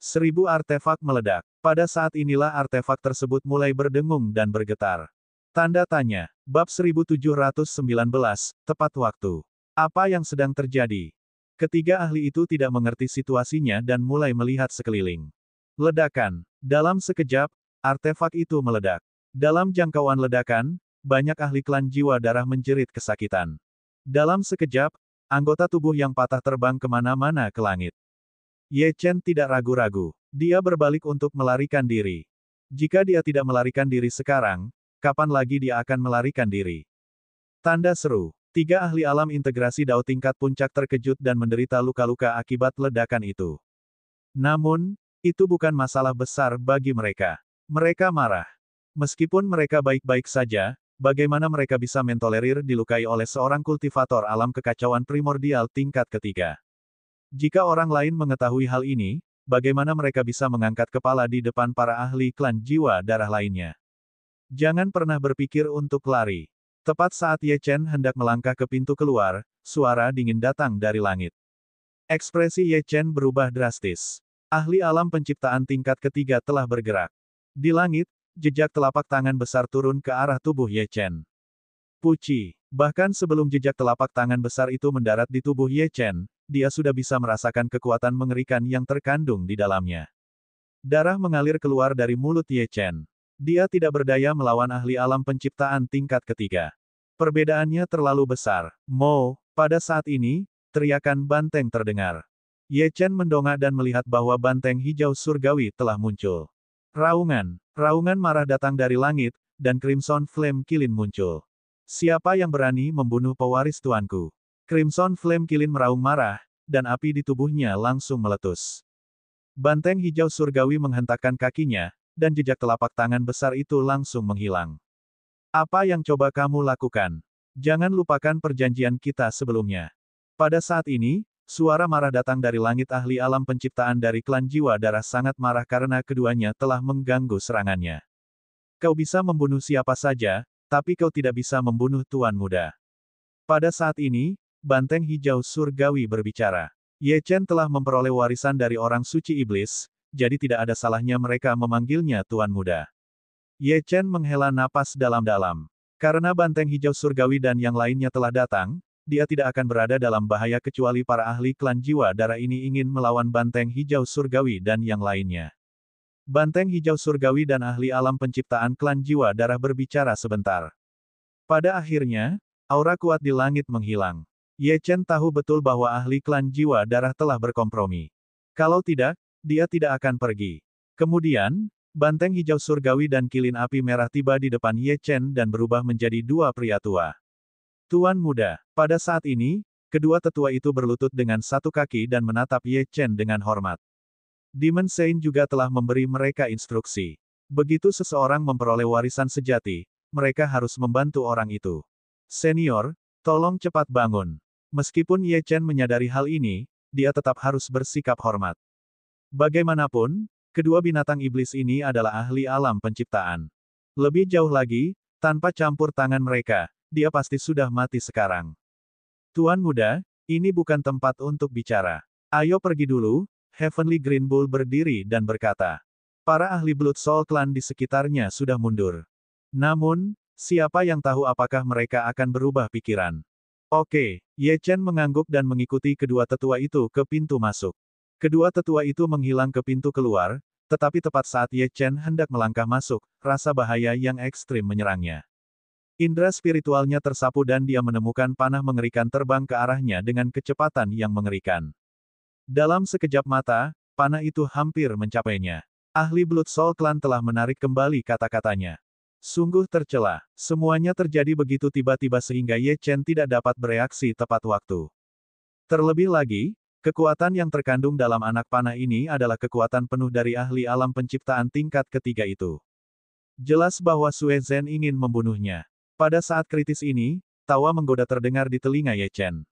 1000 artefak meledak. Pada saat inilah artefak tersebut mulai berdengung dan bergetar. Tanda tanya. Bab 1719, tepat waktu. Apa yang sedang terjadi? Ketiga ahli itu tidak mengerti situasinya dan mulai melihat sekeliling. Ledakan. Dalam sekejap, artefak itu meledak. Dalam jangkauan ledakan, banyak ahli klan Jiwa Darah menjerit kesakitan. Dalam sekejap, anggota tubuh yang patah terbang kemana-mana ke langit. Ye Chen tidak ragu-ragu. Dia berbalik untuk melarikan diri. Jika dia tidak melarikan diri sekarang, kapan lagi dia akan melarikan diri? Tanda seru. 3 ahli alam integrasi Dao tingkat puncak terkejut dan menderita luka-luka akibat ledakan itu. Namun, itu bukan masalah besar bagi mereka. Mereka marah. Meskipun mereka baik-baik saja, bagaimana mereka bisa mentolerir dilukai oleh seorang kultivator alam kekacauan primordial tingkat ketiga? Jika orang lain mengetahui hal ini, bagaimana mereka bisa mengangkat kepala di depan para ahli klan Jiwa Darah lainnya? Jangan pernah berpikir untuk lari. Tepat saat Ye Chen hendak melangkah ke pintu keluar, suara dingin datang dari langit. Ekspresi Ye Chen berubah drastis. Ahli alam penciptaan tingkat ketiga telah bergerak. Di langit, jejak telapak tangan besar turun ke arah tubuh Ye Chen. Puci. Bahkan sebelum jejak telapak tangan besar itu mendarat di tubuh Ye Chen, dia sudah bisa merasakan kekuatan mengerikan yang terkandung di dalamnya. Darah mengalir keluar dari mulut Ye Chen. Dia tidak berdaya melawan ahli alam penciptaan tingkat ketiga. Perbedaannya terlalu besar. Mo, pada saat ini, teriakan banteng terdengar. Ye Chen mendongak dan melihat bahwa banteng hijau surgawi telah muncul. Raungan. Raungan marah datang dari langit, dan Crimson Flame Kilin muncul. Siapa yang berani membunuh pewaris tuanku? Crimson Flame Kilin meraung marah, dan api di tubuhnya langsung meletus. Banteng hijau surgawi menghentakkan kakinya, dan jejak telapak tangan besar itu langsung menghilang. Apa yang coba kamu lakukan? Jangan lupakan perjanjian kita sebelumnya. Pada saat ini, suara marah datang dari langit ahli alam penciptaan dari klan Jiwa Darah sangat marah karena keduanya telah mengganggu serangannya. Kau bisa membunuh siapa saja, tapi kau tidak bisa membunuh Tuan Muda. Pada saat ini, banteng hijau surgawi berbicara. Ye Chen telah memperoleh warisan dari orang suci iblis, jadi tidak ada salahnya mereka memanggilnya Tuan Muda. Ye Chen menghela napas dalam-dalam. Karena banteng hijau surgawi dan yang lainnya telah datang, dia tidak akan berada dalam bahaya kecuali para ahli klan Jiwa Darah ini ingin melawan banteng hijau surgawi dan yang lainnya. Banteng hijau surgawi dan ahli alam penciptaan klan Jiwa Darah berbicara sebentar. Pada akhirnya, aura kuat di langit menghilang. Ye Chen tahu betul bahwa ahli klan Jiwa Darah telah berkompromi. Kalau tidak, dia tidak akan pergi. Kemudian, banteng hijau surgawi dan kilin api merah tiba di depan Ye Chen dan berubah menjadi 2 pria tua. Tuan Muda. Pada saat ini, kedua tetua itu berlutut dengan satu kaki dan menatap Ye Chen dengan hormat. Demon Saint juga telah memberi mereka instruksi. Begitu seseorang memperoleh warisan sejati, mereka harus membantu orang itu. Senior, tolong cepat bangun. Meskipun Ye Chen menyadari hal ini, dia tetap harus bersikap hormat. Bagaimanapun, kedua binatang iblis ini adalah ahli alam penciptaan. Lebih jauh lagi, tanpa campur tangan mereka, dia pasti sudah mati sekarang. Tuan Muda, ini bukan tempat untuk bicara. Ayo pergi dulu. Heavenly Green Bull berdiri dan berkata. Para ahli Blood Soul Clan di sekitarnya sudah mundur. Namun, siapa yang tahu apakah mereka akan berubah pikiran? Oke, Ye Chen mengangguk dan mengikuti kedua tetua itu ke pintu masuk. Kedua tetua itu menghilang ke pintu keluar, tetapi tepat saat Ye Chen hendak melangkah masuk, rasa bahaya yang ekstrim menyerangnya. Indra spiritualnya tersapu dan dia menemukan panah mengerikan terbang ke arahnya dengan kecepatan yang mengerikan. Dalam sekejap mata, panah itu hampir mencapainya. Ahli Blood Soul Clan telah menarik kembali kata-katanya. Sungguh tercela, semuanya terjadi begitu tiba-tiba sehingga Ye Chen tidak dapat bereaksi tepat waktu. Terlebih lagi, kekuatan yang terkandung dalam anak panah ini adalah kekuatan penuh dari ahli alam penciptaan tingkat ketiga itu. Jelas bahwa Sue Zhen ingin membunuhnya. Pada saat kritis ini, tawa menggoda terdengar di telinga Ye Chen.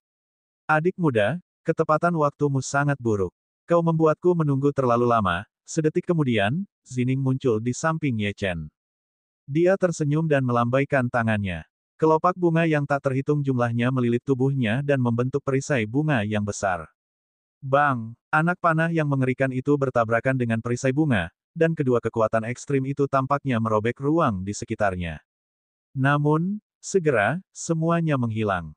Adik muda, ketepatan waktumu sangat buruk. Kau membuatku menunggu terlalu lama. Sedetik kemudian, Zining muncul di samping Ye Chen. Dia tersenyum dan melambaikan tangannya. Kelopak bunga yang tak terhitung jumlahnya melilit tubuhnya dan membentuk perisai bunga yang besar. Bang! Anak panah yang mengerikan itu bertabrakan dengan perisai bunga, dan kedua kekuatan ekstrim itu tampaknya merobek ruang di sekitarnya. Namun, segera, semuanya menghilang.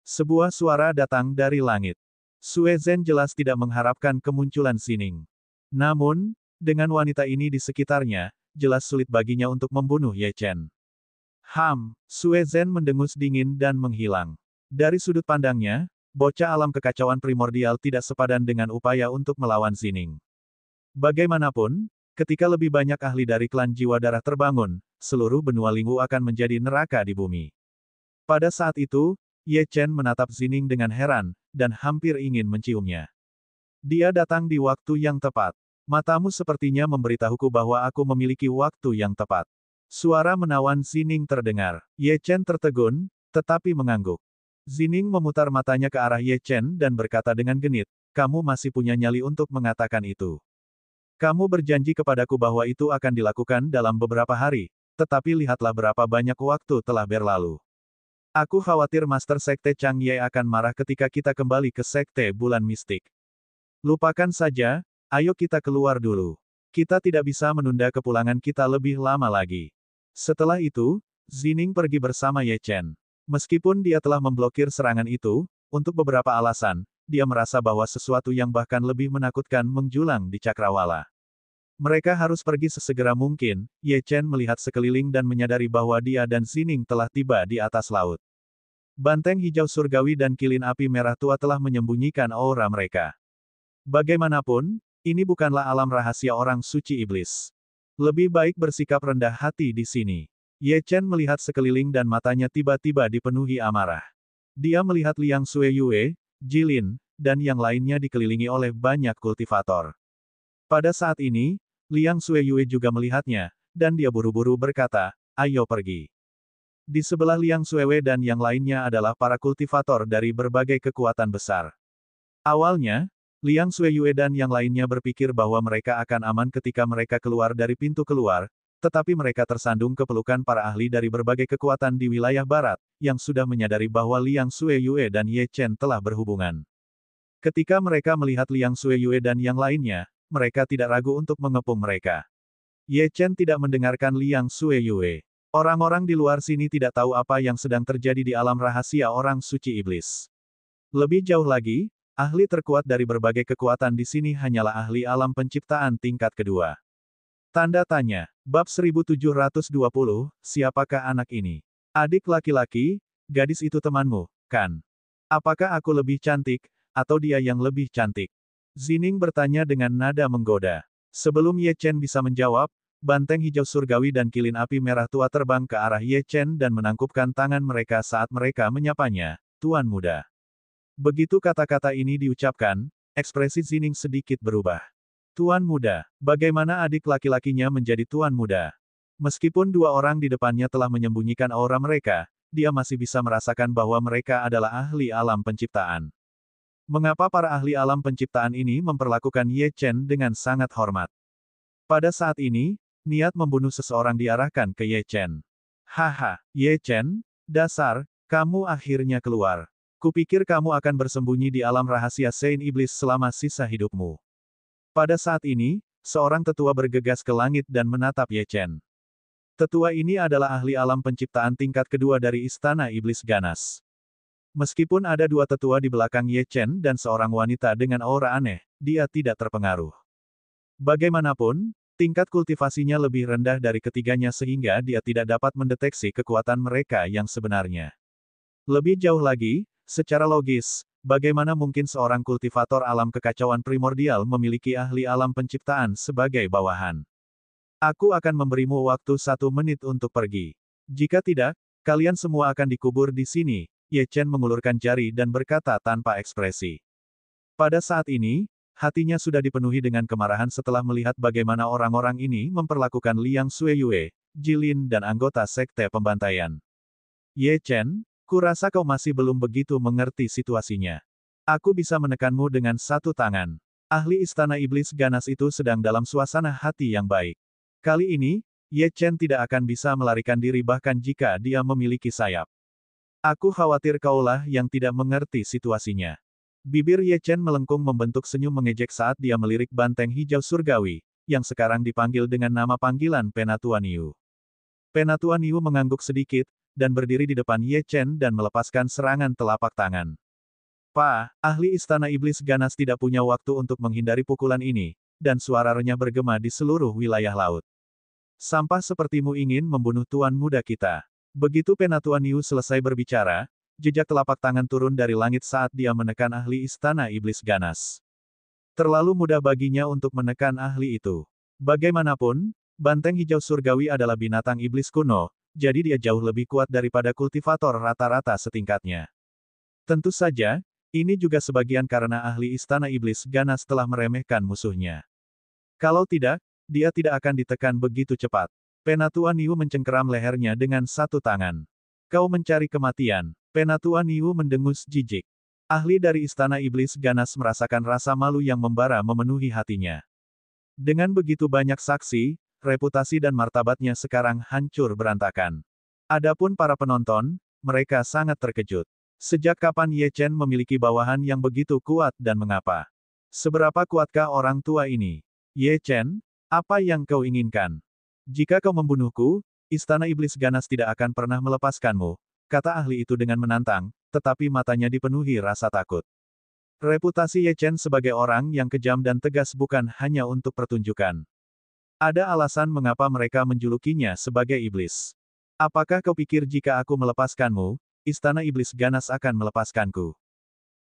Sebuah suara datang dari langit. Sue Zhen jelas tidak mengharapkan kemunculan Zining. Namun, dengan wanita ini di sekitarnya, jelas sulit baginya untuk membunuh Ye Chen. Sue Zhen mendengus dingin dan menghilang. Dari sudut pandangnya, bocah alam kekacauan primordial tidak sepadan dengan upaya untuk melawan Zining. Bagaimanapun, ketika lebih banyak ahli dari klan jiwa darah terbangun, seluruh benua Lingwu akan menjadi neraka di bumi. Pada saat itu, Ye Chen menatap Zining dengan heran, dan hampir ingin menciumnya. Dia datang di waktu yang tepat. Matamu sepertinya memberitahuku bahwa aku memiliki waktu yang tepat. Suara menawan Zining terdengar. Ye Chen tertegun, tetapi mengangguk. Zining memutar matanya ke arah Ye Chen dan berkata dengan genit, kamu masih punya nyali untuk mengatakan itu. Kamu berjanji kepadaku bahwa itu akan dilakukan dalam beberapa hari, tetapi lihatlah berapa banyak waktu telah berlalu. Aku khawatir Master Sekte Chang Ye akan marah ketika kita kembali ke Sekte Bulan Mistik. Lupakan saja, ayo kita keluar dulu. Kita tidak bisa menunda kepulangan kita lebih lama lagi. Setelah itu, Zining pergi bersama Ye Chen. Meskipun dia telah memblokir serangan itu, untuk beberapa alasan, dia merasa bahwa sesuatu yang bahkan lebih menakutkan menjulang di Cakrawala. Mereka harus pergi sesegera mungkin. Ye Chen melihat sekeliling dan menyadari bahwa dia dan Zining telah tiba di atas laut. Banteng hijau surgawi dan kilin api merah tua telah menyembunyikan aura mereka. Bagaimanapun, ini bukanlah alam rahasia orang suci iblis. Lebih baik bersikap rendah hati di sini. Ye Chen melihat sekeliling dan matanya tiba-tiba dipenuhi amarah. Dia melihat Liang Sueyue, Jilin, dan yang lainnya dikelilingi oleh banyak kultivator. Pada saat ini, Liang Sueyue juga melihatnya, dan dia buru-buru berkata, ayo pergi. Di sebelah Liang Sueyue dan yang lainnya adalah para kultivator dari berbagai kekuatan besar. Awalnya, Liang Sueyue dan yang lainnya berpikir bahwa mereka akan aman ketika mereka keluar dari pintu keluar, tetapi mereka tersandung ke pelukan para ahli dari berbagai kekuatan di wilayah barat, yang sudah menyadari bahwa Liang Sueyue dan Ye Chen telah berhubungan. Ketika mereka melihat Liang Sueyue dan yang lainnya, mereka tidak ragu untuk mengepung mereka. Ye Chen tidak mendengarkan Liang Sueyue. Orang-orang di luar sini tidak tahu apa yang sedang terjadi di alam rahasia orang suci iblis. Lebih jauh lagi, ahli terkuat dari berbagai kekuatan di sini hanyalah ahli alam penciptaan tingkat kedua. Tanda tanya. Bab 1720, siapakah anak ini? Adik laki-laki, gadis itu temanmu, kan? Apakah aku lebih cantik, atau dia yang lebih cantik? Zining bertanya dengan nada menggoda. Sebelum Ye Chen bisa menjawab, banteng hijau surgawi dan kilin api merah tua terbang ke arah Ye Chen dan menangkupkan tangan mereka saat mereka menyapanya, Tuan Muda. Begitu kata-kata ini diucapkan, ekspresi Zining sedikit berubah. Tuan Muda, bagaimana adik laki-lakinya menjadi Tuan Muda? Meskipun dua orang di depannya telah menyembunyikan aura mereka, dia masih bisa merasakan bahwa mereka adalah ahli alam penciptaan. Mengapa para ahli alam penciptaan ini memperlakukan Ye Chen dengan sangat hormat? Pada saat ini, niat membunuh seseorang diarahkan ke Ye Chen. Haha, Ye Chen, dasar, kamu akhirnya keluar. Kupikir kamu akan bersembunyi di alam rahasia Saint Iblis selama sisa hidupmu. Pada saat ini, seorang tetua bergegas ke langit dan menatap Ye Chen. Tetua ini adalah ahli alam penciptaan tingkat kedua dari Istana Iblis Ganas. Meskipun ada dua tetua di belakang Ye Chen dan seorang wanita dengan aura aneh, dia tidak terpengaruh. Bagaimanapun, tingkat kultivasinya lebih rendah dari ketiganya sehingga dia tidak dapat mendeteksi kekuatan mereka yang sebenarnya. Lebih jauh lagi, secara logis, bagaimana mungkin seorang kultivator alam kekacauan primordial memiliki ahli alam penciptaan sebagai bawahan? Aku akan memberimu waktu 1 menit untuk pergi. Jika tidak, kalian semua akan dikubur di sini. Ye Chen mengulurkan jari dan berkata tanpa ekspresi. Pada saat ini, Hatinya sudah dipenuhi dengan kemarahan setelah melihat bagaimana orang-orang ini memperlakukan Liang Xueyue, Jilin dan anggota Sekte Pembantaian. Ye Chen, kurasa kau masih belum begitu mengerti situasinya. Aku bisa menekanmu dengan satu tangan. Ahli Istana Iblis Ganas itu sedang dalam suasana hati yang baik. Kali ini, Ye Chen tidak akan bisa melarikan diri bahkan jika dia memiliki sayap. Aku khawatir kaulah yang tidak mengerti situasinya. Bibir Ye Chen melengkung membentuk senyum mengejek saat dia melirik banteng hijau surgawi, yang sekarang dipanggil dengan nama panggilan Penatua Niu. Penatua Niu mengangguk sedikit, dan berdiri di depan Ye Chen dan melepaskan serangan telapak tangan. Pak, ahli Istana Iblis Ganas tidak punya waktu untuk menghindari pukulan ini, dan suara renyah bergema di seluruh wilayah laut. Sampah sepertimu ingin membunuh tuan muda kita. Begitu Penatua Niu selesai berbicara, jejak telapak tangan turun dari langit saat dia menekan ahli Istana Iblis Ganas. Terlalu mudah baginya untuk menekan ahli itu. Bagaimanapun, banteng hijau surgawi adalah binatang iblis kuno, jadi dia jauh lebih kuat daripada kultivator rata-rata setingkatnya. Tentu saja, ini juga sebagian karena ahli Istana Iblis Ganas telah meremehkan musuhnya. Kalau tidak, dia tidak akan ditekan begitu cepat. Penatua Niu mencengkeram lehernya dengan satu tangan. Kau mencari kematian. Penatua Niu mendengus jijik. Ahli dari Istana Iblis Ganas merasakan rasa malu yang membara memenuhi hatinya. Dengan begitu banyak saksi, reputasi dan martabatnya sekarang hancur berantakan. Adapun para penonton, mereka sangat terkejut. Sejak kapan Ye Chen memiliki bawahan yang begitu kuat dan mengapa? Seberapa kuatkah orang tua ini? Ye Chen, apa yang kau inginkan? Jika kau membunuhku, Istana Iblis Ganas tidak akan pernah melepaskanmu, kata ahli itu dengan menantang, tetapi matanya dipenuhi rasa takut. Reputasi Ye Chen sebagai orang yang kejam dan tegas bukan hanya untuk pertunjukan. Ada alasan mengapa mereka menjulukinya sebagai iblis. Apakah kau pikir jika aku melepaskanmu, Istana Iblis Ganas akan melepaskanku?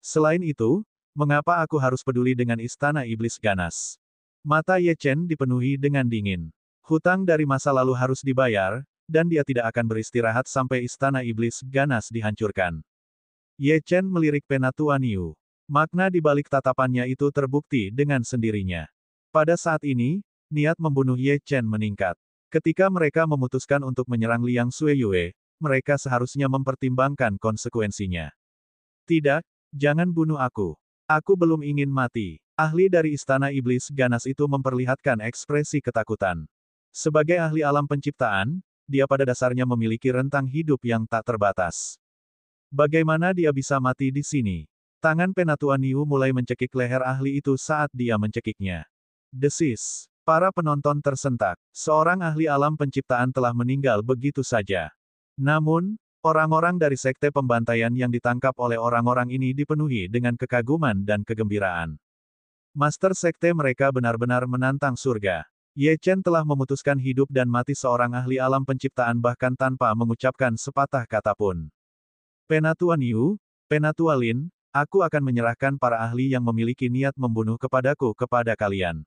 Selain itu, mengapa aku harus peduli dengan Istana Iblis Ganas? Mata Ye Chen dipenuhi dengan dingin. Hutang dari masa lalu harus dibayar, dan dia tidak akan beristirahat sampai Istana Iblis Ganas dihancurkan. Ye Chen melirik Penatua Niu. Makna di balik tatapannya itu terbukti dengan sendirinya. Pada saat ini, niat membunuh Ye Chen meningkat. Ketika mereka memutuskan untuk menyerang Liang Xueyue, mereka seharusnya mempertimbangkan konsekuensinya. Tidak, jangan bunuh aku. Aku belum ingin mati. Ahli dari Istana Iblis Ganas itu memperlihatkan ekspresi ketakutan. Sebagai ahli alam penciptaan, dia pada dasarnya memiliki rentang hidup yang tak terbatas. Bagaimana dia bisa mati di sini? Tangan Penatua Niu mulai mencekik leher ahli itu saat dia mencekiknya. Desis. Para penonton tersentak. Seorang ahli alam penciptaan telah meninggal begitu saja. Namun, orang-orang dari Sekte Pembantaian yang ditangkap oleh orang-orang ini dipenuhi dengan kekaguman dan kegembiraan. Master Sekte mereka benar-benar menantang surga. Ye Chen telah memutuskan hidup dan mati seorang ahli alam penciptaan bahkan tanpa mengucapkan sepatah kata pun. Penatua Niu, Penatua Lin, aku akan menyerahkan para ahli yang memiliki niat membunuh kepadaku kepada kalian.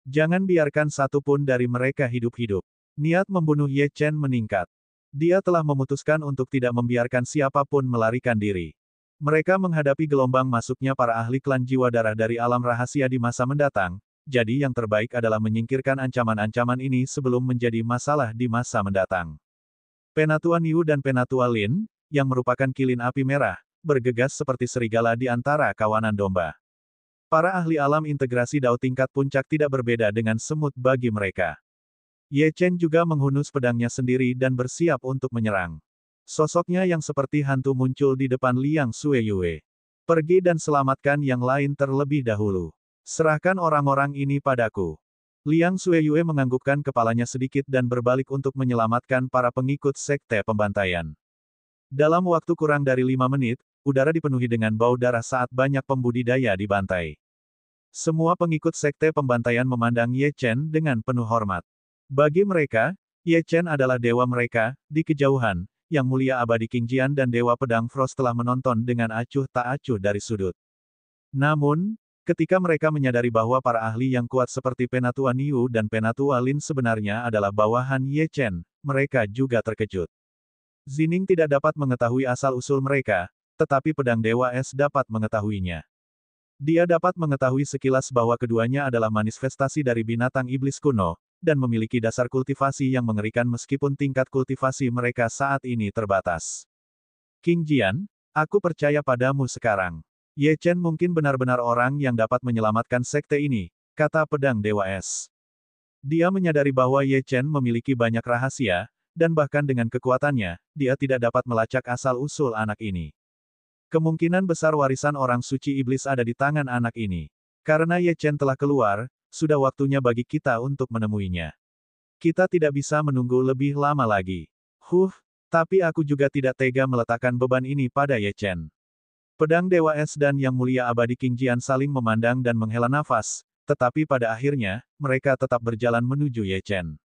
Jangan biarkan satu pun dari mereka hidup-hidup. Niat membunuh Ye Chen meningkat. Dia telah memutuskan untuk tidak membiarkan siapapun melarikan diri. Mereka menghadapi gelombang masuknya para ahli klan jiwa darah dari alam rahasia di masa mendatang, jadi yang terbaik adalah menyingkirkan ancaman-ancaman ini sebelum menjadi masalah di masa mendatang. Penatua Niu dan Penatua Lin, yang merupakan kilin api merah, bergegas seperti serigala di antara kawanan domba. Para ahli alam integrasi Dao tingkat puncak tidak berbeda dengan semut bagi mereka. Ye Chen juga menghunus pedangnya sendiri dan bersiap untuk menyerang. Sosoknya yang seperti hantu muncul di depan Liang Xueyue. Pergi dan selamatkan yang lain terlebih dahulu. Serahkan orang-orang ini padaku. Liang Xueyue menganggukkan kepalanya sedikit dan berbalik untuk menyelamatkan para pengikut Sekte Pembantaian. Dalam waktu kurang dari 5 menit, udara dipenuhi dengan bau darah saat banyak pembudidaya dibantai. Semua pengikut Sekte Pembantaian memandang Ye Chen dengan penuh hormat. Bagi mereka, Ye Chen adalah dewa mereka, di kejauhan, Yang Mulia Abadi King Jian dan Dewa Pedang Frost telah menonton dengan acuh tak acuh dari sudut. Namun, ketika mereka menyadari bahwa para ahli yang kuat seperti Penatua Niu dan Penatua Lin sebenarnya adalah bawahan Ye Chen, mereka juga terkejut. Zining tidak dapat mengetahui asal-usul mereka, tetapi pedang Dewa Es dapat mengetahuinya. Dia dapat mengetahui sekilas bahwa keduanya adalah manifestasi dari binatang iblis kuno, dan memiliki dasar kultivasi yang mengerikan meskipun tingkat kultivasi mereka saat ini terbatas. King Jian, aku percaya padamu sekarang. Ye Chen mungkin benar-benar orang yang dapat menyelamatkan sekte ini, kata pedang Dewa Es. Dia menyadari bahwa Ye Chen memiliki banyak rahasia, dan bahkan dengan kekuatannya, dia tidak dapat melacak asal-usul anak ini. Kemungkinan besar warisan orang suci iblis ada di tangan anak ini. Karena Ye Chen telah keluar, sudah waktunya bagi kita untuk menemuinya. Kita tidak bisa menunggu lebih lama lagi. Tapi aku juga tidak tega meletakkan beban ini pada Ye Chen. Pedang Dewa Es dan Yang Mulia Abadi King Jian saling memandang dan menghela nafas, tetapi pada akhirnya, mereka tetap berjalan menuju Ye Chen.